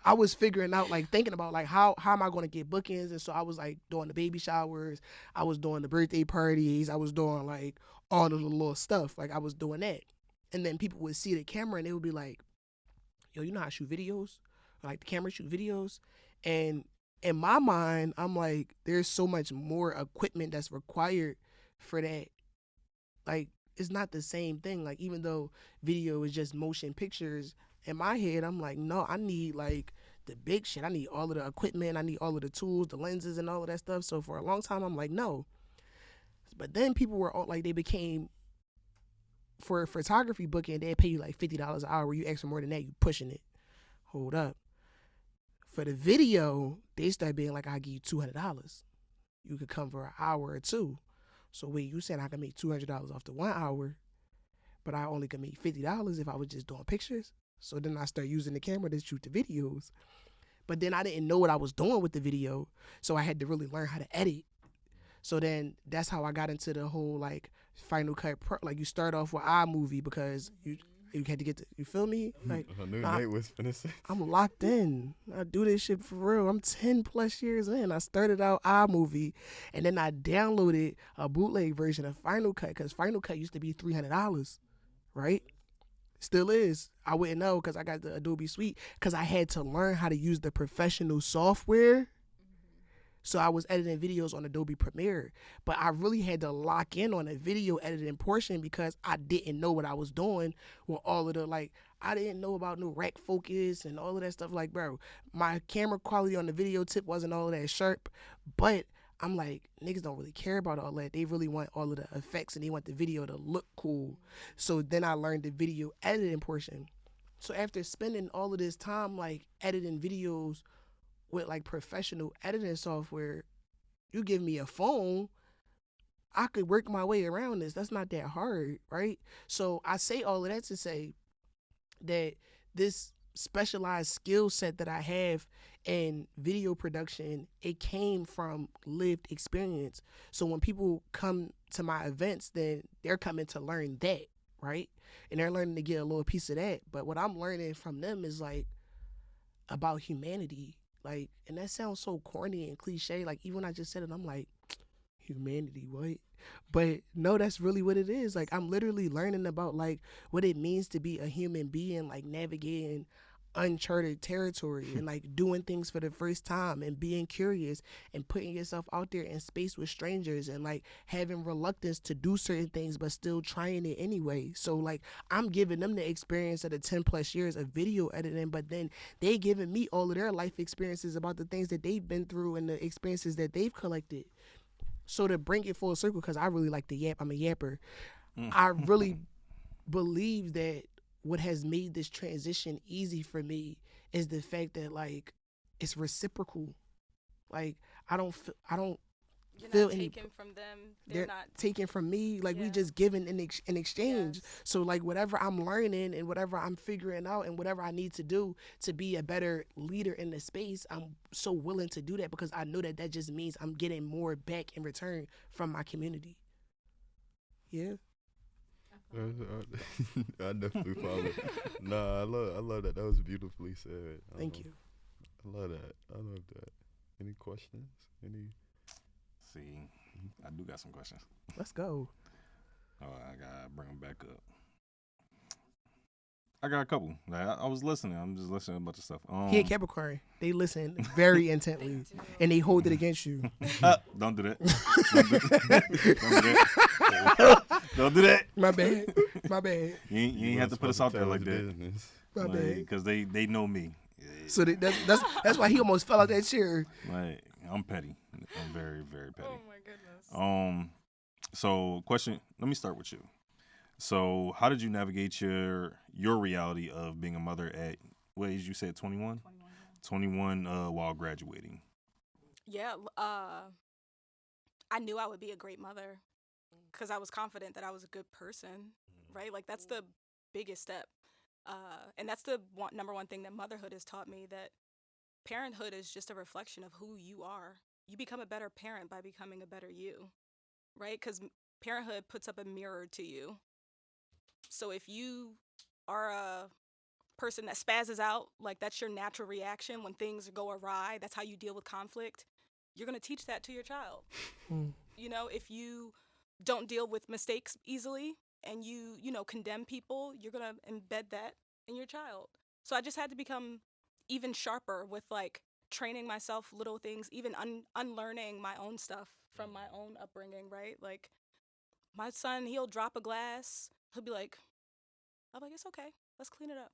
I was figuring out, like, thinking about, like, how am I going to get bookings? And so I was, like, doing the baby showers. I was doing the birthday parties. I was doing, like, all of the little stuff. Like, I was doing that. And then people would see the camera, and they would be like, yo, you know how to shoot videos? Like, the camera shoot videos? And in my mind, I'm like, there's so much more equipment that's required for that. Like, it's not the same thing. Like, even though video is just motion pictures, in my head, I'm like, no, I need like the big shit. I need all of the equipment. I need all of the tools, the lenses, and all of that stuff. So for a long time, I'm like, no. But then people were all, like, they became, for a photography booking, they'd pay you like $50 an hour. You ask for more than that, you pushing it. Hold up. For the video, they start being like, I'll give you $200. You could come for an hour or two. So wait, you said I can make $200 off the 1 hour, but I only could make $50 if I was just doing pictures? So then I started using the camera to shoot the videos. But then I didn't know what I was doing with the video, so I had to really learn how to edit. So then that's how I got into the whole, like, Final Cut Pro. Like, you start off with iMovie because you had to get to, you feel me? Like, I knew Nate was finna say. I'm locked in. I do this shit for real. I'm 10 plus years in. I started out iMovie, and then I downloaded a bootleg version of Final Cut, because Final Cut used to be $300, right? Still is. I wouldn't know because I got the Adobe Suite, because I had to learn how to use the professional software. So I was editing videos on Adobe Premiere, but I really had to lock in on a video editing portion because I didn't know what I was doing with all of the, like, I didn't know about no rack focus and all of that stuff. Like, bro, my camera quality on the video tip wasn't all of that sharp, but I'm like, niggas don't really care about all that. They really want all of the effects, and they want the video to look cool. So then I learned the video editing portion. So after spending all of this time, like, editing videos with, like, professional editing software, you give me a phone, I could work my way around this. That's not that hard, right? So I say all of that to say that this specialized skill set that I have in video production, it came from lived experience. So when people come to my events, then they're coming to learn that, right? And they're learning to get a little piece of that. But what I'm learning from them is, like, about humanity. Like, and that sounds so corny and cliche. Like, even when I just said it, I'm like, humanity, what? But no, that's really what it is. Like, I'm literally learning about, like, what it means to be a human being, like, navigating uncharted territory and, like, doing things for the first time and being curious and putting yourself out there in space with strangers and, like, having reluctance to do certain things but still trying it anyway. So, like, I'm giving them the experience of the 10 plus years of video editing, but then they giving me all of their life experiences about the things that they've been through and the experiences that they've collected. So to bring it full circle, because I really like to yap, I'm a yapper, I really believe that what has made this transition easy for me is the fact that, like, it's reciprocal. Like, I don't You're feel not any taken from them. they're not taking from me. Like, Yeah. we just giving in exchange. Yes. So, like, whatever I'm learning and whatever I'm figuring out and whatever I need to do to be a better leader in the space, I'm so willing to do that because I know that that just means I'm getting more back in return from my community. Yeah. I definitely follow. Nah, I love that. That was beautifully said. Thank you. I love that. Any questions? See, I do got some questions. Let's go. Oh, I gotta bring them back up. I got a couple. I was listening. I'm just listening to a bunch of stuff. He and Capricorn, they listen very intently, and they hold it against you. Don't do that. Don't do that. My bad. You ain't have to put us out there like that. My bad. Because they know me. So that's why he almost fell out that chair. Like, I'm petty. I'm very, very petty. Oh my goodness. So question. Let me start with you. So, how did you navigate your reality of being a mother at what age you said 21? 21 while graduating. Yeah, I knew I would be a great mother because I was confident that I was a good person, right? Like that's the biggest step. And that's the number one thing that motherhood has taught me, that parenthood is just a reflection of who you are. You become a better parent by becoming a better you, right? Because parenthood puts up a mirror to you. So if you are a person that spazzes out, like that's your natural reaction when things go awry, that's how you deal with conflict, you're going to teach that to your child. You know, if you don't deal with mistakes easily and you condemn people, you're going to embed that in your child. So I just had to become even sharper with like training myself, little things, even unlearning my own stuff from my own upbringing, right? Like my son, he'll drop a glass. He'll be like, I'm like, it's okay. Let's clean it up.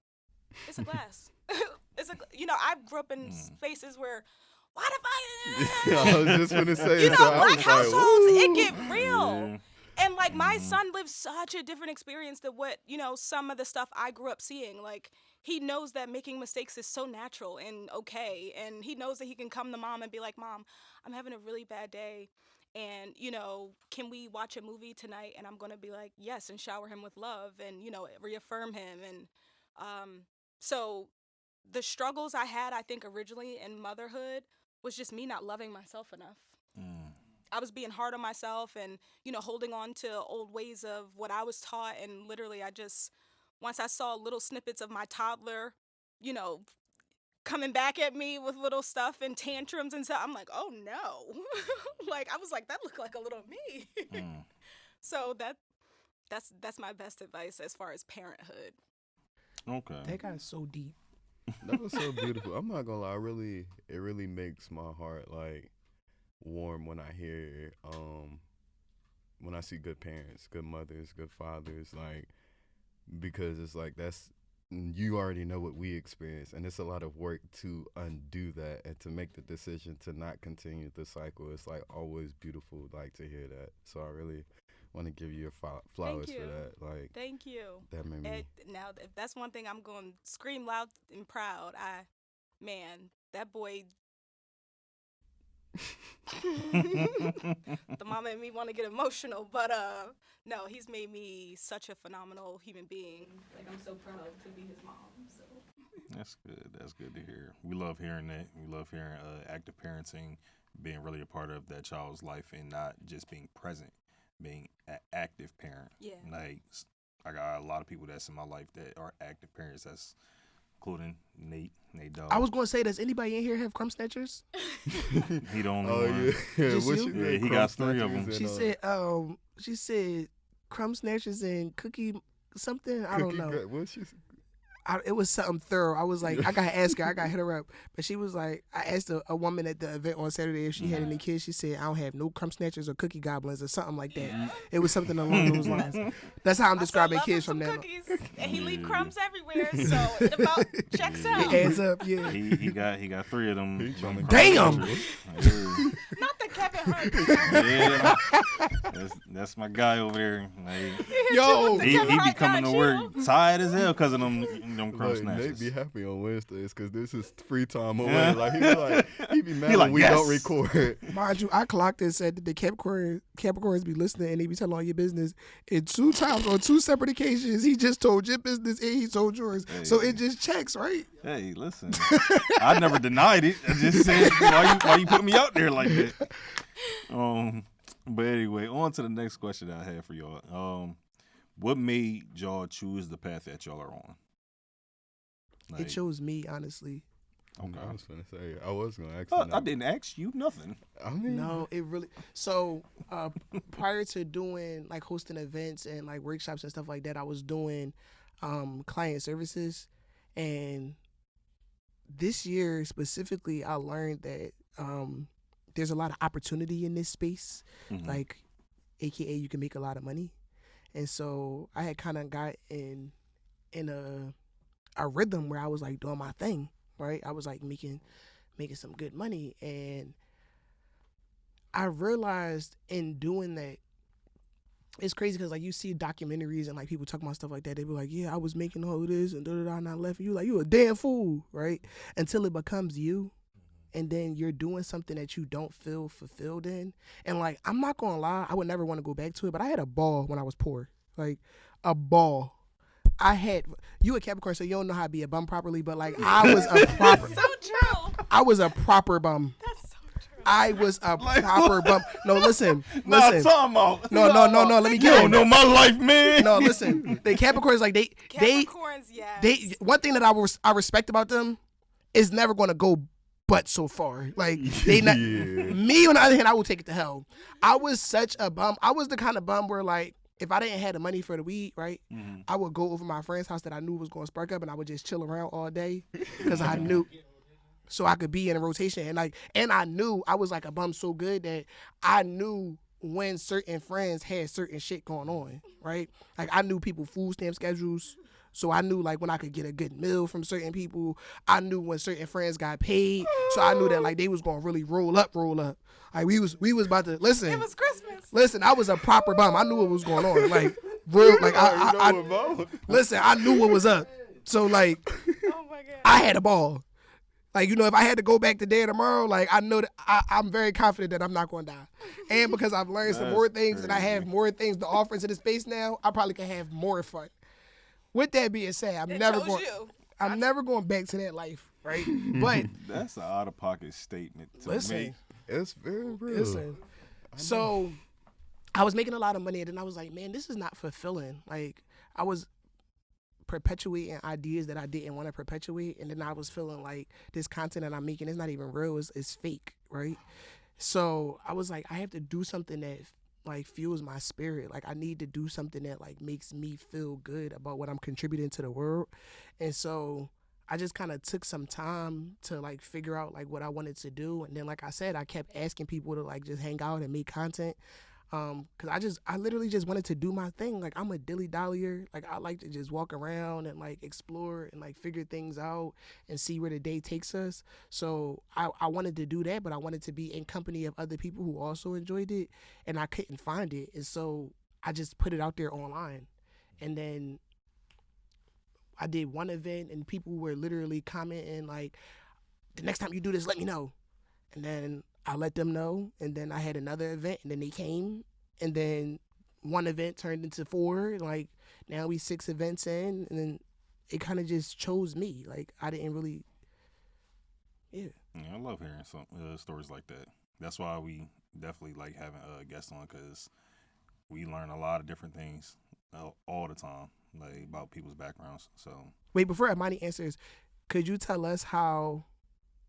It's a glass. I grew up in spaces where, what if I was just going to say, black households, it get real. Yeah. And like my son lives such a different experience than what, some of the stuff I grew up seeing. Like he knows that making mistakes is so natural and okay. And he knows that he can come to mom and be like, Mom, I'm having a really bad day. And, can we watch a movie tonight? And I'm going to be like, yes, and shower him with love and, reaffirm him. And so the struggles I had, I think, originally in motherhood was just me not loving myself enough. I was being hard on myself and, holding on to old ways of what I was taught. And literally, once I saw little snippets of my toddler, coming back at me with little stuff and tantrums and stuff, I'm like, oh no. Like, I was like, that looked like a little me. So that's my best advice as far as parenthood. Okay. That got so deep. That was so beautiful. I'm not gonna lie, it really makes my heart like warm when I hear when I see good parents, good mothers, good fathers, like, because it's like you already know what we experience, and it's a lot of work to undo that and to make the decision to not continue the cycle. It's like always beautiful, like, to hear that. So I really want to give you flowers for that. Like, thank you. That made me. Now, if that's one thing I'm going to scream loud and proud. That boy. The mom made me want to get emotional, but no, he's made me such a phenomenal human being. Like, I'm so proud to be his mom. So that's good. That's good to hear. We love hearing that. We love hearing active parenting, being really a part of that child's life and not just being present, being an active parent. Yeah. Like, I got a lot of people that's in my life that are active parents. That's including Nate Dog. I was going to say, does anybody in here have crumb snatchers? He don't know. Oh, yeah. Yeah, he got 3 of them. She said crumb snatchers and cookie something. I don't know. What she? It was something thorough. I was like, I gotta ask her. I gotta hit her up. But she was like, I asked a woman at the event on Saturday if she had any kids. She said, I don't have no crumb snatchers or cookie goblins or something like that. It was something along those lines. That's how I'm describing kids from now on. And he leave crumbs everywhere, so it about checks out. It adds up, yeah. He got 3 of them. Damn. Not the Kevin Hart. Yeah, that's my guy over there. Like, yo, he be coming to work tired as hell because of them crumb snatchers. Nate be happy on Wednesdays because this is free time away. Like he be mad when we yes. don't record. Mind you, I clocked and said that the Capricorns be listening and they be telling all your business. And 2 times on 2 separate occasions, he just told your business and he told yours. Hey. So it just checks, right? Hey, listen, I never denied it. I just said, why you put me out there like that? But anyway, on to the next question that I have for y'all. What made y'all choose the path that y'all are on? It chose me, honestly. Okay. I was gonna say I was gonna ask. I didn't ask you nothing. I mean, no, it really. So prior to doing like hosting events and like workshops and stuff like that, I was doing client services, and this year specifically, I learned that there's a lot of opportunity in this space, like AKA you can make a lot of money, and so I had kind of got in a rhythm where I was like doing my thing. Right, I was like making some good money, and I realized in doing that, it's crazy because like you see documentaries and like people talk about stuff like that. They be like, "Yeah, I was making all of this and and I left." You like you a damn fool, right? Until it becomes you, and then you're doing something that you don't feel fulfilled in. And like I'm not gonna lie, I would never want to go back to it, but I had a ball when I was poor, like a ball. You a Capricorn, so you don't know how to be a bum properly, but like I was a proper. So true. I was a proper bum. That's so true. I was a proper bum. No, listen. No, No. Let me get You don't know my life, man. No, listen. The Capricorns, like Capricorns, yes. they. One thing that I respect about them is never going to go but so far. Like they not. Me on the other hand, I will take it to hell. I was such a bum. I was the kind of bum where like, if I didn't have the money for the weed, right, I would go over my friend's house that I knew was going to spark up, and I would just chill around all day because I knew, so I could be in a rotation. And I knew I was like a bum so good that I knew when certain friends had certain shit going on, right? Like I knew people food stamp schedules, so I knew like when I could get a good meal from certain people. I knew when certain friends got paid, so I knew that like they was gonna really roll up. Like we was about to listen. It was Christmas. Listen, I was a proper bum. I knew what was going on. Like real, like I listen. I knew what was up. So like, Oh my God. I had a ball. Like, you know, if I had to go back today or tomorrow, like I know that I'm very confident that I'm not going to die. And because I've learned some more things and I have more things to offer into the space now, I probably can have more fun. With that being said, I'm never going back to that life, right? But that's an out of pocket statement to me. It's very real. Listen. So I was making a lot of money, and then I was like, man, this is not fulfilling. Like I was perpetuating ideas that I didn't want to perpetuate, and then I was feeling like this content that I'm making is not even real, it's fake, right? So I was like, I have to do something that like fuels my spirit. Like I need to do something that like makes me feel good about what I'm contributing to the world. And so I just kind of took some time to like figure out like what I wanted to do. And then like I said, I kept asking people to like just hang out and make content. Cause I literally just wanted to do my thing. Like I'm a dilly-dallyer. Like I like to just walk around and like explore and like figure things out and see where the day takes us. So I wanted to do that, but I wanted to be in company of other people who also enjoyed it, and I couldn't find it. And so I just put it out there online. And then I did one event and people were literally commenting like, the next time you do this, let me know. And then I let them know, and then I had another event, and then they came, and then one event turned into 4, and like now we 6 events in, and then it kind of just chose me. Like I didn't really, yeah. I love hearing some stories like that. That's why we definitely like having guests on, because we learn a lot of different things all the time, like about people's backgrounds. So wait, before Imani answers, could you tell us how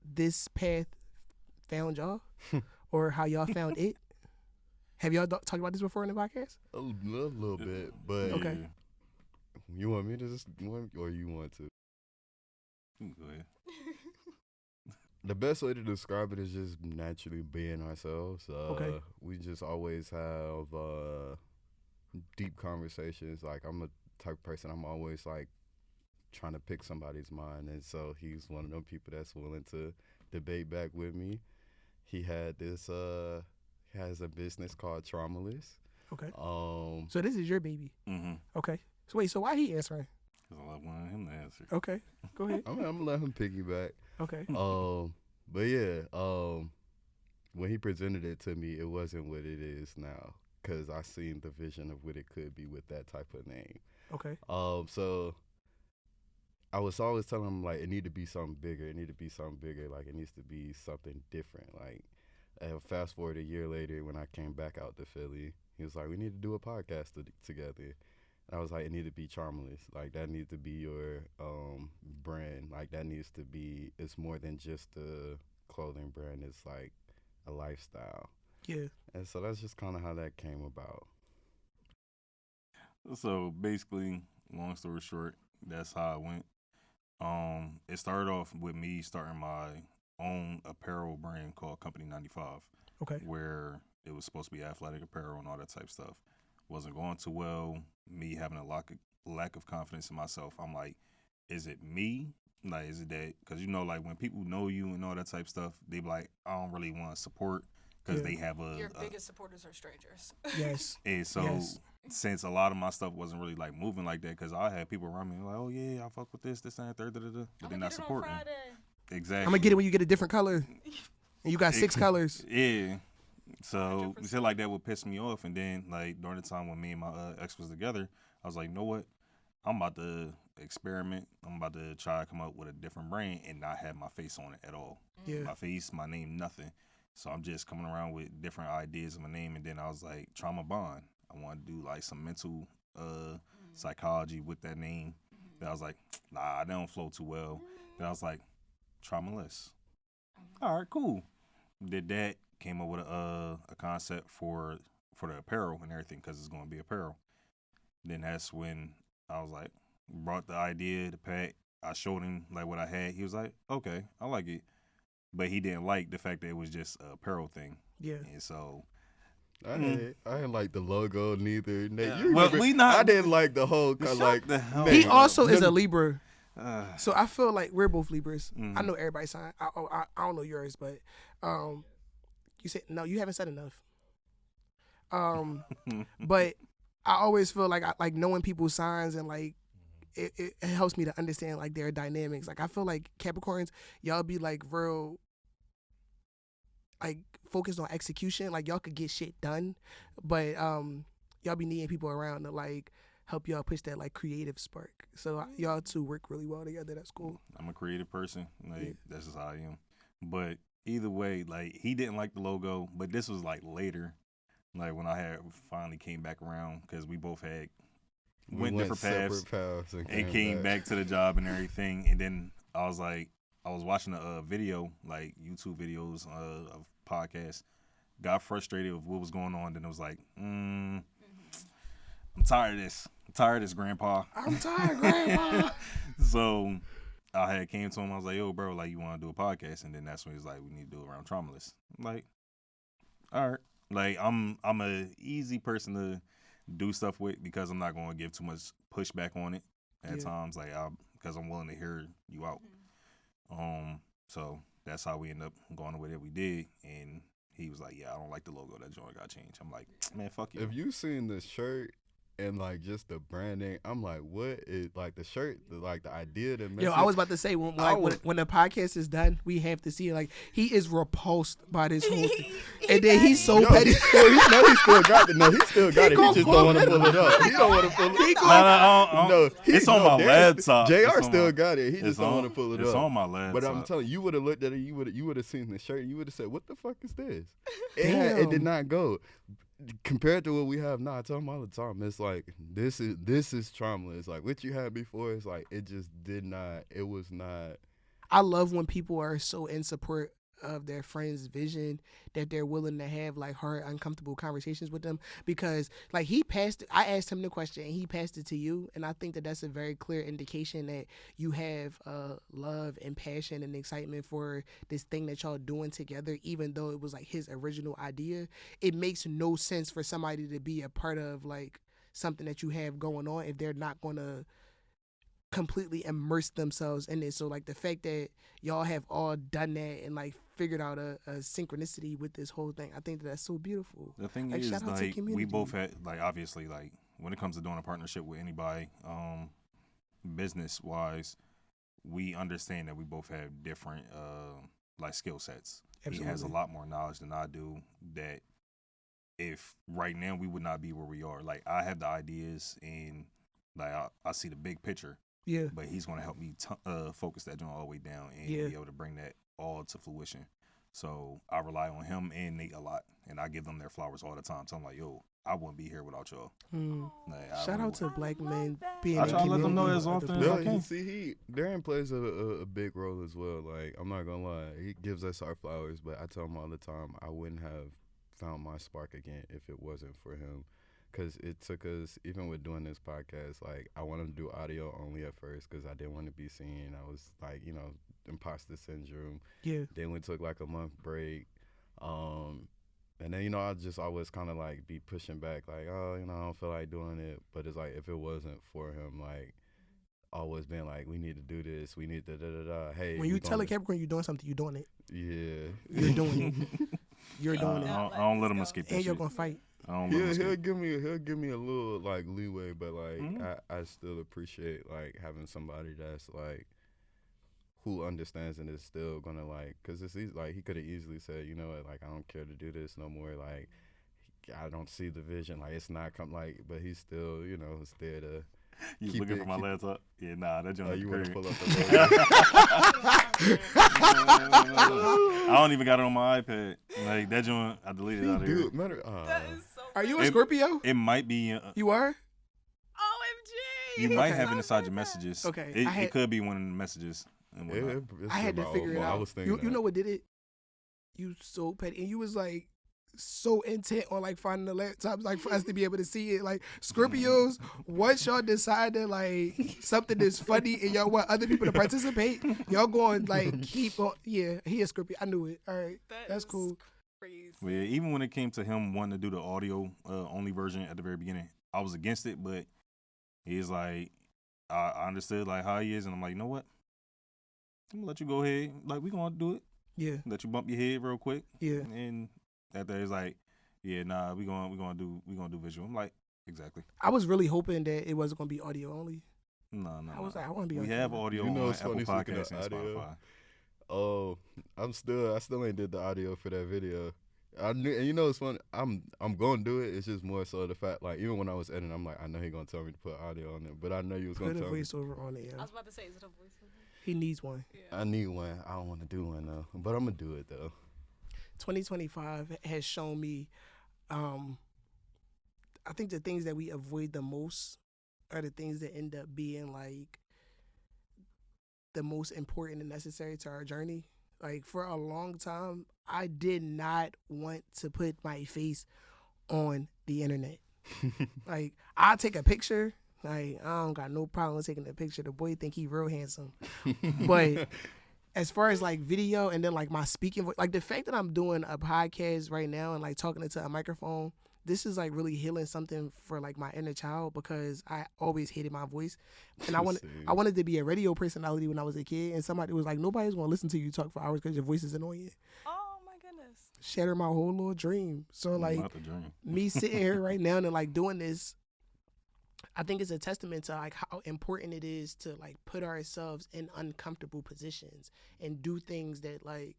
this path found y'all, or how y'all found it? Have y'all talked about this before in the podcast? A little bit, but okay. You want me to just or you want to? Go ahead. The best way to describe it is just naturally being ourselves. Okay. We just always have deep conversations. Like I'm a type of person, I'm always like trying to pick somebody's mind, and so he's one of them people that's willing to debate back with me. He had this has a business called Traumaless. Okay. So this is your baby. Mm-hmm. Okay. So wait, so why he answering? Because I want him to answer. Okay. Go ahead. I'm gonna let him piggyback. Okay. But yeah, when he presented it to me, it wasn't what it is now, because I seen the vision of what it could be with that type of name. Okay. So I was always telling him, like, it need to be something bigger. It need to be something bigger. Like, it needs to be something different. Like, And fast forward a year later, when I came back out to Philly, he was like, "We need to do a podcast together." And I was like, "It needs to be Traumaless. Like that needs to be your brand. Like that needs to be. It's more than just a clothing brand. It's like a lifestyle." Yeah. And so that's just kind of how that came about. So basically, long story short, that's how it went. It started off with me starting my own apparel brand called Company 95. Okay. Where it was supposed to be athletic apparel and all that type of stuff. Wasn't going too well. Me having a lack of confidence in myself. I'm like, is it me? Like, is it that? Because, like, when people know you and all that type of stuff, they be like, I don't really want to support because they have Your biggest supporters are strangers. Yes. And so, since a lot of my stuff wasn't really, like, moving like that, because I had people around me like, oh, yeah, I fuck with this, and third, but they're not supporting. Exactly. I'm going to get it when you get a different color. And you got 6 colors. Yeah. So shit like that would piss me off. And then, like, during the time when me and my ex was together, I was like, you know what? I'm about to experiment. I'm about to try to come up with a different brand and not have my face on it at all. Yeah. My face, my name, nothing. So I'm just coming around with different ideas of my name. And then I was like, Trauma Bond. I want to do, like, some mental psychology with that name. Then I was like, nah, that don't flow too well. Then I was like, Traumaless. All right, cool. Did that, came up with a concept for the apparel and everything because it's going to be apparel. Then that's when I was like, brought the idea to Pat. I showed him like what I had. He was like, okay, I like it. But he didn't like the fact that it was just an apparel thing. Yeah. And so I didn't like the logo neither. Nate, Yeah. you remember, I didn't like the whole like. He also is a Libra. So I feel like we're both Libras. I know everybody's sign. I don't know yours, but you said no. You haven't said enough. But I always feel like I knowing people's signs and like it helps me to understand like their dynamics. Like I feel like Capricorns, y'all be like real like focused on execution. Like y'all could get shit done, but y'all be needing people around to like help y'all push that like creative spark. So y'all two work really well together. That's cool. I'm a creative person. Like that's just how I am. But either way, like he didn't like the logo, but this was like later, like when I had finally came back around because we both had went different paths and came back to the job and everything. And then I was like, I was watching a video, like YouTube videos of podcasts, got frustrated with what was going on. Then it was like, I'm tired of this. I'm tired of this, Grandpa. I'm tired, Grandpa. So I had came to him. I was like, yo, bro, like, you want to do a podcast? And then that's when he was like, we need to do it around Traumaless. I'm like, all right. Like, I'm a easy person to do stuff with because I'm not going to give too much pushback on it at times, like, because I'm willing to hear you out. So that's how we end up going with it. We did, and he was like, yeah, I don't like the logo. That joint got changed. I'm like, man, fuck you. If you seen the shirt and like just the branding, I'm like, what is like the shirt, the idea, the message. Yo, I was about to say when the podcast is done, we have to see it. Like he is repulsed by this whole thing, and then he's so petty. He still got it. No, he still got it. He just don't want to pull it up. He don't want to pull it up. No, it's on my laptop. JR still got it. He just don't want to pull it up. It's on my laptop. But I'm telling you, would have looked at it. You would have seen the shirt. You would have said, "What the fuck is this?" It did not go. Compared to what we have now, I tell them all the time, it's like this is Traumaless. Like what you had before, it's like it just did not. It was not. I love when people are so in support of their friend's vision that they're willing to have like hard, uncomfortable conversations with them because like I asked him the question and he passed it to you, and I think that that's a very clear indication that you have love and passion and excitement for this thing that y'all doing together, even though it was like his original idea. It makes no sense for somebody to be a part of like something that you have going on if they're not gonna completely immerse themselves in it. So like the fact that y'all have all done that and like figured out a synchronicity with this whole thing, I think that's so beautiful. The thing is, like we both had like obviously like when it comes to doing a partnership with anybody, business wise, we understand that we both have different like skill sets. Absolutely. He has a lot more knowledge than I do. That if right now we would not be where we are. Like I have the ideas and like I see the big picture. Yeah. But he's going to help me focus that joint all the way down and be able to bring that all to fruition. So I rely on him and Nate a lot, and I give them their flowers all the time. So I'm like, yo, I wouldn't be here without y'all. Like, Shout out to black men being I in try to let them know community as with often other as I people. can. See, Darren plays a big role as well. Like, I'm not gonna lie, he gives us our flowers, but I tell him all the time, I wouldn't have found my spark again if it wasn't for him. Because it took us, even with doing this podcast, like, I wanted to do audio only at first because I didn't want to be seen. I was like, imposter syndrome. Yeah. Then we took like a month break. And then, I just always kind of like be pushing back, like, I don't feel like doing it. But it's like, if it wasn't for him, like, always being like, we need to do this, we need to da-da-da. Hey, When you tell a Capricorn you're doing something, you're doing it. Yeah. You're doing it. You're doing it. I don't let him escape that And you're shit. going to fight. I don't let him He'll escape. give me a little like leeway, but like I still appreciate like having somebody that's like who understands and is still gonna like, cause it's easy, like he could have easily said, you know what, like I don't care to do this no more, like I don't see the vision, like it's not but he's still is there to. You looking for my laptop? Yeah, nah, that joint. You want to pull up the I don't even got it on my iPad. Like that joint, I deleted it out of here. That is so Are you a Scorpio? It might be. You are? OMG. You might have it inside your messages. Okay, It could be one of the messages. And whatnot. I had to figure it out. I was thinking you know what did it? You so petty, and you was like so intent on like finding the laptops, like for us to be able to see it. Like Scorpios, once y'all decide that like something is funny and y'all want other people to participate, y'all going like keep on. Yeah, he is Scorpio. I knew it. All right, that's cool. Crazy. Well, yeah, even when it came to him wanting to do the audio only version at the very beginning, I was against it, but he's like, I understood like how he is, and I'm like, you know what? I'm gonna let you go ahead. Like we gonna do it. Yeah. Let you bump your head real quick. Yeah. And after it's like, yeah, nah, we gonna do visual. I'm like, exactly. I was really hoping that it wasn't gonna be audio only. No. I was like, I want to be. We on have camera. audio on Apple Podcasts and Spotify. Oh, I still ain't did the audio for that video. I knew, and it's funny. I'm gonna do it. It's just more so the fact, like even when I was editing, I'm like, I know he gonna tell me to put audio on it, but I know you was Put gonna a tell me. voiceover on it. I Yeah. was about to say, is it a voiceover? He needs one. Yeah. I need one. I don't want to do one though, but I'm gonna do it though. 2025 has shown me. I think the things that we avoid the most are the things that end up being like the most important and necessary to our journey. Like for a long time, I did not want to put my face on the internet. Like I'll take a picture. Like I don't got no problem taking a picture. The boy think he real handsome. But as far as like video and then like my speaking voice, like the fact that I'm doing a podcast right now and like talking into a microphone, this is like really healing something for like my inner child because I always hated my voice. And I wanted to be a radio personality when I was a kid, and somebody was like, nobody's gonna listen to you talk for hours because your voice is annoying. Oh my goodness. Shatter my whole little dream. So like Not the dream. me sitting here right now and like doing this, I think it's a testament to like how important it is to like put ourselves in uncomfortable positions and do things that like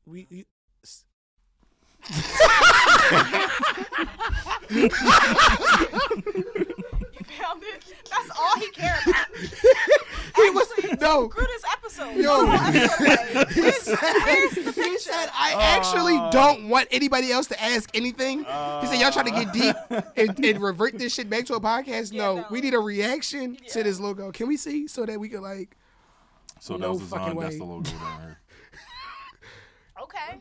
we You found it? That's all he cared about. he was no. Screw this episode. Yo. Where's the picture? He said, I actually don't want anybody else to ask anything. He said, y'all trying to get deep and revert this shit back to a podcast? Yeah, no, no. we need a reaction to this logo. Can we see so that we can like, So no that was fucking designed. That's way. the logo down here. Okay.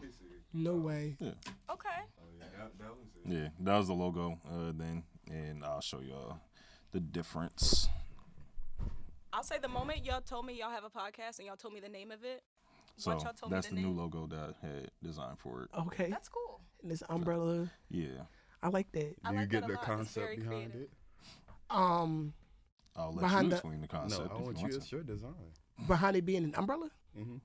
no way. Yeah. Okay. Yeah, that was the logo then, and I'll show y'all the difference. I'll say the moment y'all told me y'all have a podcast and y'all told me the name of it. So once y'all told me that's the the new name. logo that I had designed for it. Okay. That's cool. And this umbrella, Yeah, I like that. I Do you like get that a the lot. It's very concept behind creative. it? I'll let Behind you the- explain the No, concept I if you want want you. to. It's your design. Behind it being an umbrella, Mhm.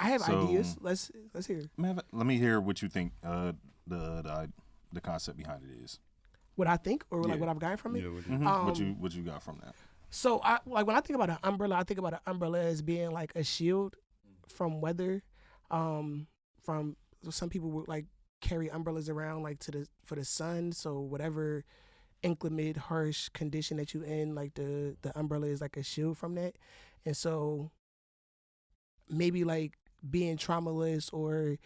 I have So- ideas. Let's hear it. Let me hear what you think the concept behind it is. What I think or like Yeah. what I've gotten from it. Yeah, what Mhm. Um, what you got from that? So I like when I think about an umbrella, I think about an umbrella as being like a shield from weather. From some people would like carry umbrellas around like for the sun. So whatever inclement, harsh condition that you in, like the umbrella is like a shield from that. And so maybe like being traumaless or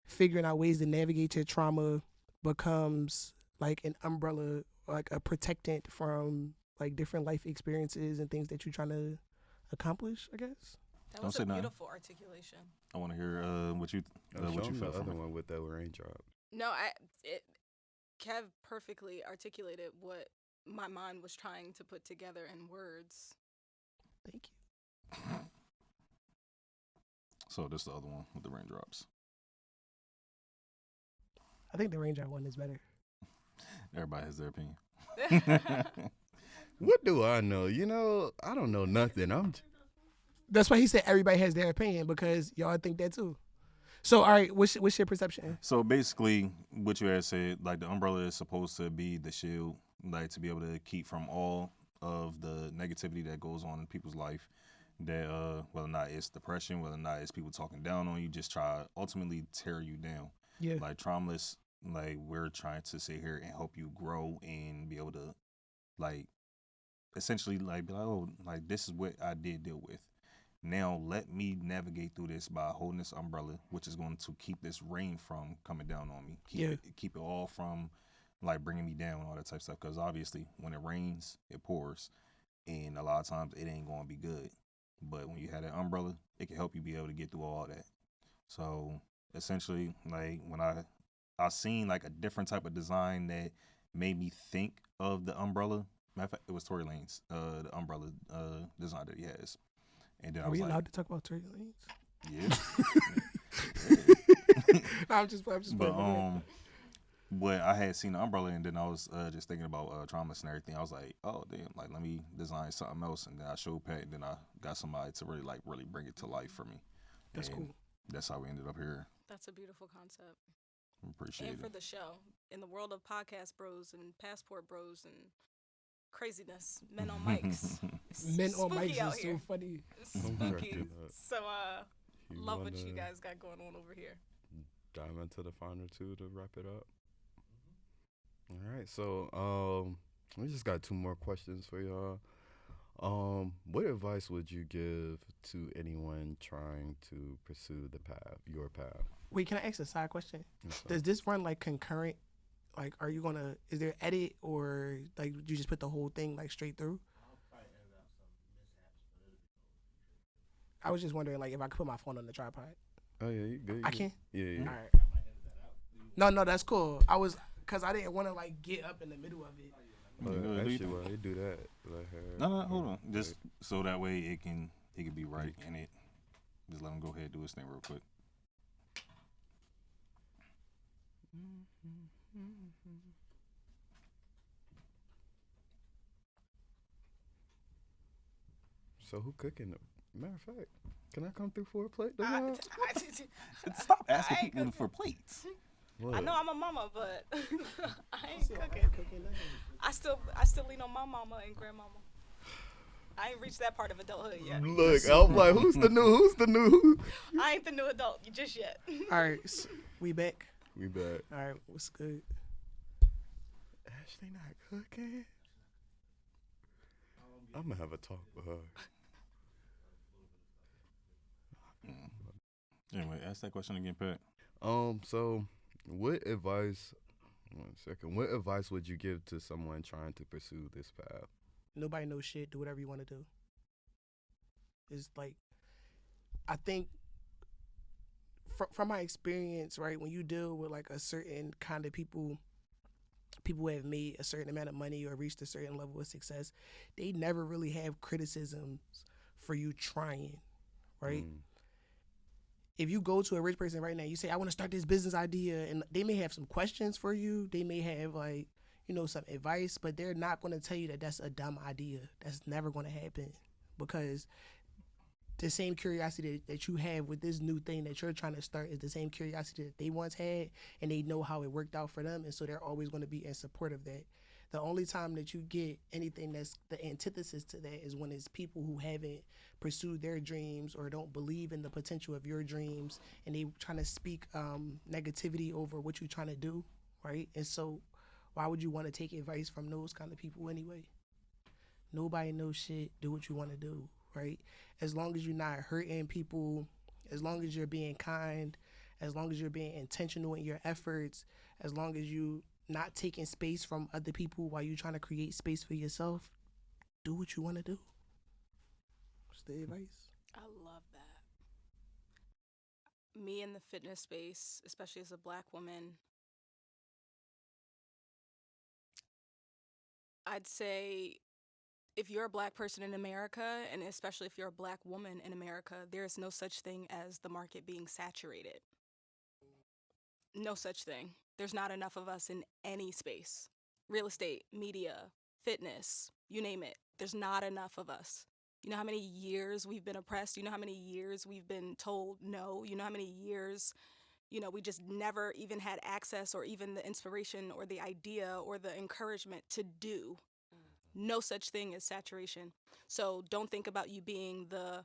figuring out ways to navigate your trauma becomes like an umbrella, like a protectant from like different life experiences and things that you're trying to accomplish, I guess. That Don't was say a nothing. beautiful articulation. I want to hear what you Show him felt the from other it. one with that raindrop. No, Kev perfectly articulated what my mind was trying to put together in words. Thank you. So this is the other one with the raindrops. I think the raindrop one is better. Everybody has their opinion. What do I know? You know, I don't know nothing. That's why he said everybody has their opinion, because y'all think that too. So, all right, what's your perception? So basically, what you had said, like the umbrella is supposed to be the shield, like to be able to keep from all of the negativity that goes on in people's life. That whether or not it's depression, whether or not it's people talking down on you, just try to ultimately tear you down. Yeah. Like Traumaless, like we're trying to sit here and help you grow and be able to, like, essentially like be like, oh, like this is what I did deal with. Now let me navigate through this by holding this umbrella, which is going to keep this rain from coming down on me. Keep it all from like bringing me down, all that type of stuff. Because obviously, when it rains, it pours, and a lot of times it ain't going to be good. But when you have that umbrella, it can help you be able to get through all that. So essentially, like when I seen like a different type of design that made me think of the umbrella. Matter of fact, it was Tory Lane's the umbrella design that he has. And then Are we allowed to talk about Tory Lanez? Yeah. No, I'm just but but I had seen the umbrella, and then I was just thinking about traumas and everything. I was like, oh damn, like let me design something else. And then I showed Pat, and then I got somebody to really bring it to life for me. That's and cool. That's how we ended up here. That's a beautiful concept. Appreciate it. And for the show, in the world of podcast bros and passport bros and craziness, men on mics. Men on Spooky mics out is here. so funny. It's spooky. So You love what wanna you guys got going on over here. dive into the final two to wrap it up. All right, so we just got two more questions for y'all. What advice would you give to anyone trying to pursue your path? Wait, can I ask a side question? Yes, sir. Does this run like concurrent? Like, are you gonna? Is there edit, or like you just put the whole thing like straight through? I was just wondering, like, if I could put my phone on the tripod. Oh yeah, you good. I can? Yeah. All right. No, that's cool. Cause I didn't want to like get up in the middle of it. Actually, while they do that, let her. No, hold on. Just so that way it can be right in it. Just let him go ahead and do his thing real quick. So who cooking? Matter of fact, can I come through for a plate? Stop asking people for plates. What? I know I'm a mama, but I ain't cooking. I still lean on my mama and grandmama. I ain't reached that part of adulthood yet. Look, I'm like, who's the new? I ain't the new adult just yet. All right, so we back. We back. All right, what's good? Ashley not cooking. I'm gonna have a talk with her. Anyway, ask that question again, Pat. So what advice would you give to someone trying to pursue this path? Nobody knows shit. Do whatever you want to do. It's like, I think from my experience, right, when you deal with like a certain kind of people who have made a certain amount of money or reached a certain level of success, they never really have criticisms for you trying, right? If you go to a rich person right now, you say, I want to start this business idea, and they may have some questions for you. They may have like, some advice, but they're not going to tell you that that's a dumb idea. That's never going to happen, because the same curiosity that you have with this new thing that you're trying to start is the same curiosity that they once had, and they know how it worked out for them, and so they're always going to be in support of that. The only time that you get anything that's the antithesis to that is when it's people who haven't pursued their dreams or don't believe in the potential of your dreams, and they trying to speak negativity over what you're trying to do, right? And so why would you want to take advice from those kind of people anyway? Nobody knows shit. Do what you want to do, right? As long as you're not hurting people, As long as you're being kind, as long as you're being intentional in your efforts, as long as you not taking space from other people while you're trying to create space for yourself, do what you want to do. That's the advice. I love that. Me in the fitness space, especially as a Black woman, I'd say if you're a Black person in America, and especially if you're a Black woman in America, there is no such thing as the market being saturated. No such thing. There's not enough of us in any space. Real estate, media, fitness, you name it. There's not enough of us. You know how many years we've been oppressed? You know how many years we've been told no? You know how many years, we just never even had access or even the inspiration or the idea or the encouragement to do? No such thing as saturation. So don't think about you being the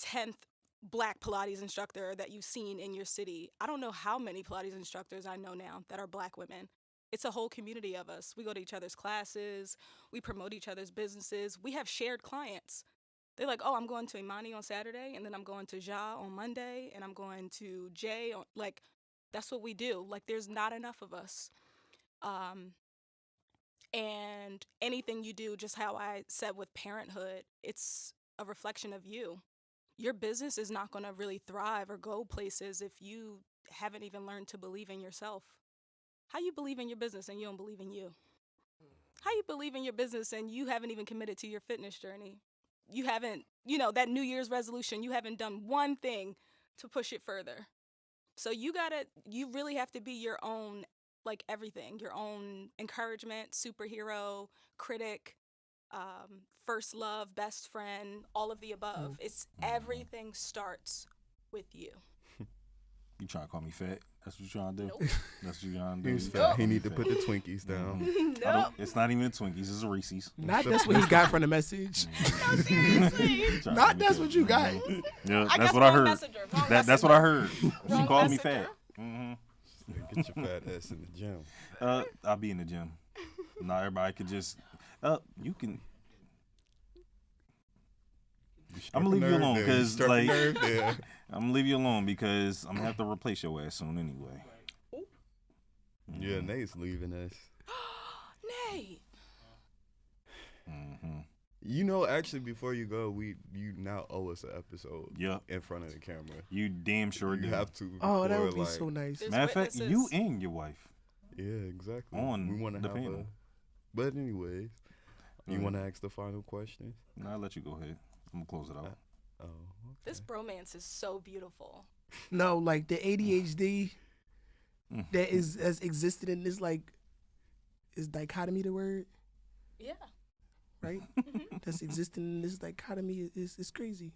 10th Black Pilates instructor that you've seen in your city. I don't know how many Pilates instructors I know now that are Black women. It's a whole community of us. We go to each other's classes. We promote each other's businesses. We have shared clients. They're like, oh, I'm going to Imani on Saturday, and then I'm going to Ja on Monday, and I'm going to Jay. That's what we do. There's not enough of us. And anything you do, just how I said with parenthood, it's a reflection of you. Your business is not going to really thrive or go places if you haven't even learned to believe in yourself. How you believe in your business and you don't believe in you? How you believe in your business and you haven't even committed to your fitness journey? You haven't, that New Year's resolution, you haven't done one thing to push it further. So you really have to be your own, everything, your own encouragement, superhero, critic, first love, best friend, all of the above. It's everything starts with you. You trying to call me fat? That's what you trying to do? Nope. That's what you trying to do? He's fat. He need to put the Twinkies down. Nope. It's not even the Twinkies. It's the Reese's. Not that's what he got from the message. No, seriously. Not that's what you got. Yeah, I that's guess what I wrong heard. messenger, wrong That's messenger. what I heard. She Wrong called me messenger. fat. Mm-hmm. Get your fat ass in the gym. I'll be in the gym. Not everybody could just. You can. I'm gonna leave you alone because I'm gonna leave you alone because I'm gonna have to replace your ass soon anyway. Yeah, Nate's leaving us. Nate. Mm-hmm. Actually, before you go, you now owe us an episode. Yep. In front of the camera. You damn sure You do. have to. Oh, that would be before, so nice. There's Matter of fact, witnesses. you and your wife. Yeah, exactly. On we want to the have panel. But anyways, you want to ask the final question? No, I'll let you go ahead. I'm gonna close it out. Oh, okay. This bromance is so beautiful. No, the ADHD that has existed in this is dichotomy the word, Yeah. right? That's existing in this dichotomy is crazy.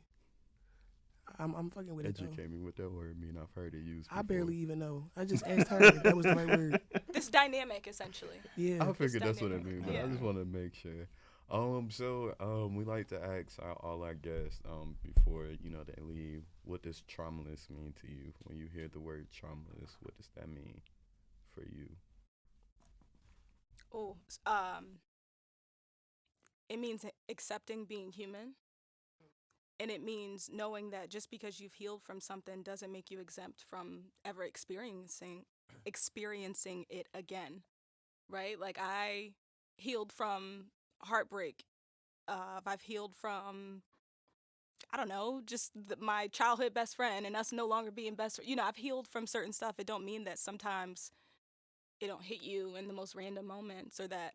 I'm fucking with it though. Educate me what that word mean. I've heard it used before. I barely even know. I just asked her if that was the right word. This dynamic, essentially. Yeah. I figured that's what it dynamic. means, but Yeah. I just want to make sure. We like to ask all our guests before they leave. What does traumaless mean to you? When you hear the word traumaless, what does that mean for you? Oh, it means accepting being human. And it means knowing that just because you've healed from something doesn't make you exempt from ever experiencing it again, right? I healed from heartbreak. I've healed from, I don't know, just my childhood best friend and us no longer being best. I've healed from certain stuff. It don't mean that sometimes it don't hit you in the most random moments or that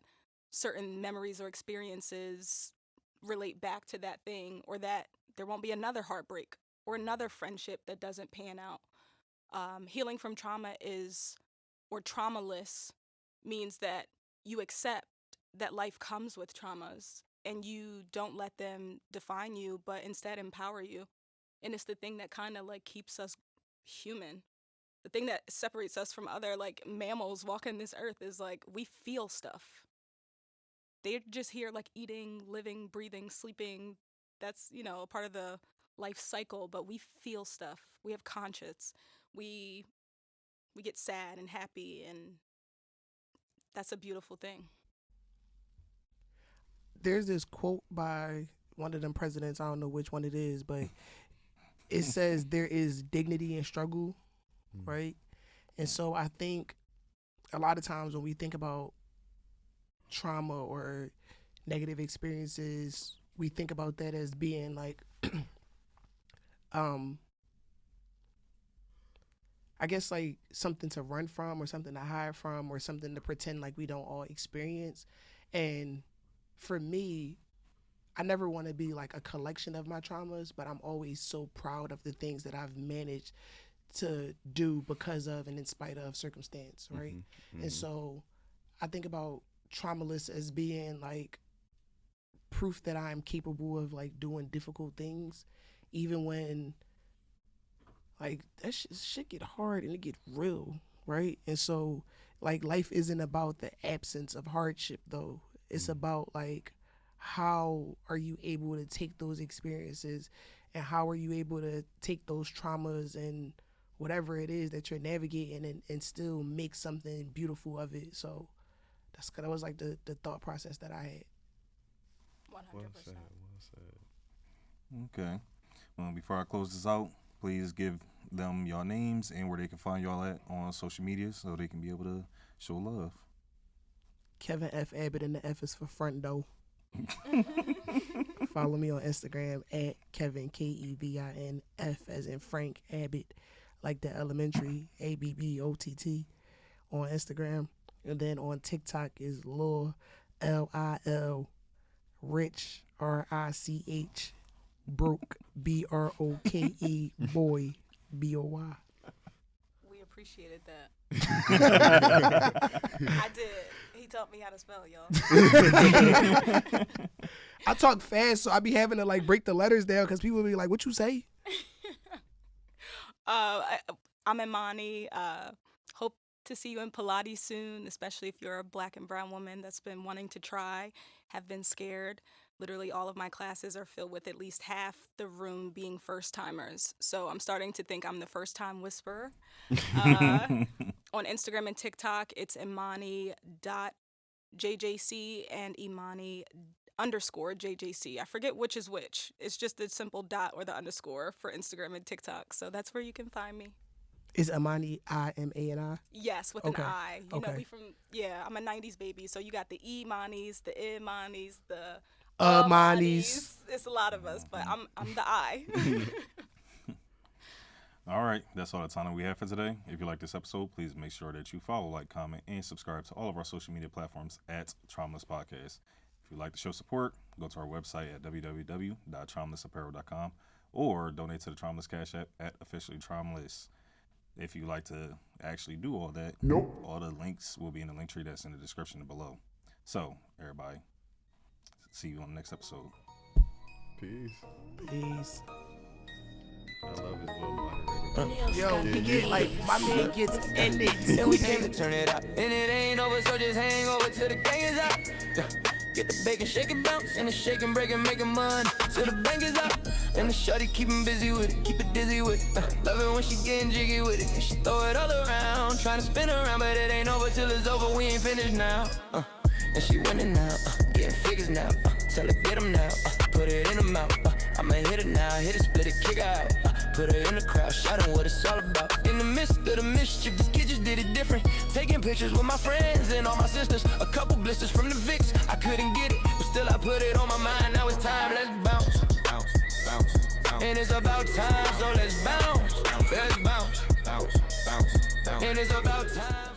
certain memories or experiences relate back to that thing or that there won't be another heartbreak or another friendship that doesn't pan out. Healing from trauma or traumaless means that you accept that life comes with traumas and you don't let them define you, but instead empower you. And it's the thing that kind of keeps us human. The thing that separates us from other mammals walking this earth is we feel stuff. They're just here eating, living, breathing, sleeping. That's, a part of the life cycle, but we feel stuff. We have conscience. We get sad and happy, and that's a beautiful thing. There's this quote by one of them presidents, I don't know which one it is, but it says there is dignity in struggle, right? And so I think a lot of times when we think about trauma or negative experiences, we think about that as being like, I guess like something to run from or something to hide from or something to pretend like we don't all experience. And for me, I never want to be like a collection of my traumas, but I'm always so proud of the things that I've managed to do because of and in spite of circumstance, right? And so I think about Traumaless as being like proof that I'm capable of like doing difficult things, even when like that shit get hard and it get real, right? And so like life isn't about the absence of hardship though. It's about like how are you able to take those experiences and how are you able to take those traumas and whatever it is that you're navigating and still make something beautiful of it. So that was like the thought process that I had. 100%. Well said. Okay. Well, before I close this out, please give them your names and where they can find y'all at on social media so they can be able to show love. Kevin F. Abbott, and the F is for front door. Follow me on Instagram at Kevin, KEVIN, F as in Frank Abbott, like the elementary, ABBOTT on Instagram. And then on TikTok is Lil, LIL, Rich, RICH, Broke, BROKE, Boy, BOY. We appreciated that. I did. He taught me how to spell, y'all. I talk fast, so I be having to like break the letters down because people be like, "What you say?" I'm Imani. Hope to see you in Pilates soon, especially if you're a Black and brown woman that's been wanting to try, have been scared. Literally all of my classes are filled with at least half the room being first-timers. So I'm starting to think I'm the first-time whisperer. On Instagram and TikTok, it's Imani.JJC and Imani_JJC. I forget which is which. It's just the simple dot or the underscore for Instagram and TikTok. So that's where you can find me. Is Imani IMANI? Yes, with Okay. an I. You know, Okay. I'm a 90s baby. So you got the Imanis, the Imanis, the Imanis. It's a lot of us, but I'm the I. All right, that's all the time that we have for today. If you like this episode, please make sure that you follow, like, comment, and subscribe to all of our social media platforms at Traumaless Podcast. If you'd like to show support, go to our website at www.traumalessapparel.com or donate to the Traumaless Cash App at officially Traumaless. If you'd like to actually do all that, all the links will be in the link tree that's in the description below. So, everybody, see you on the next episode. Peace. Peace. I love his little moderator. Yo, he get like my man gets in it. And we came to turn it up. And it ain't over, so just hang over till the gang is up. Get the bacon, shake and bounce, and the shake and break and make it money till the bank is up. And the shawty keep him busy with it, keep it dizzy with it. Love it when she getting jiggy with it, and she throw it all around, trying to spin around, but it ain't over till it's over. We ain't finished now. And she winning now, getting figures now. Tell her get 'em now, put it in her mouth. I'ma hit it now, hit it, split it, kick her out. Put her in the crowd, shout her what it's all about. In the midst of the mischief, this kid just did it different. Taking pictures with my friends and all my sisters. A couple blisters from the Vicks, I couldn't get it, but still I put it on my mind. Now it's time, let's bounce. Bounce, bounce, bounce. And it's about time, so let's bounce. Let's bounce. Bounce, bounce, bounce. And it's about time.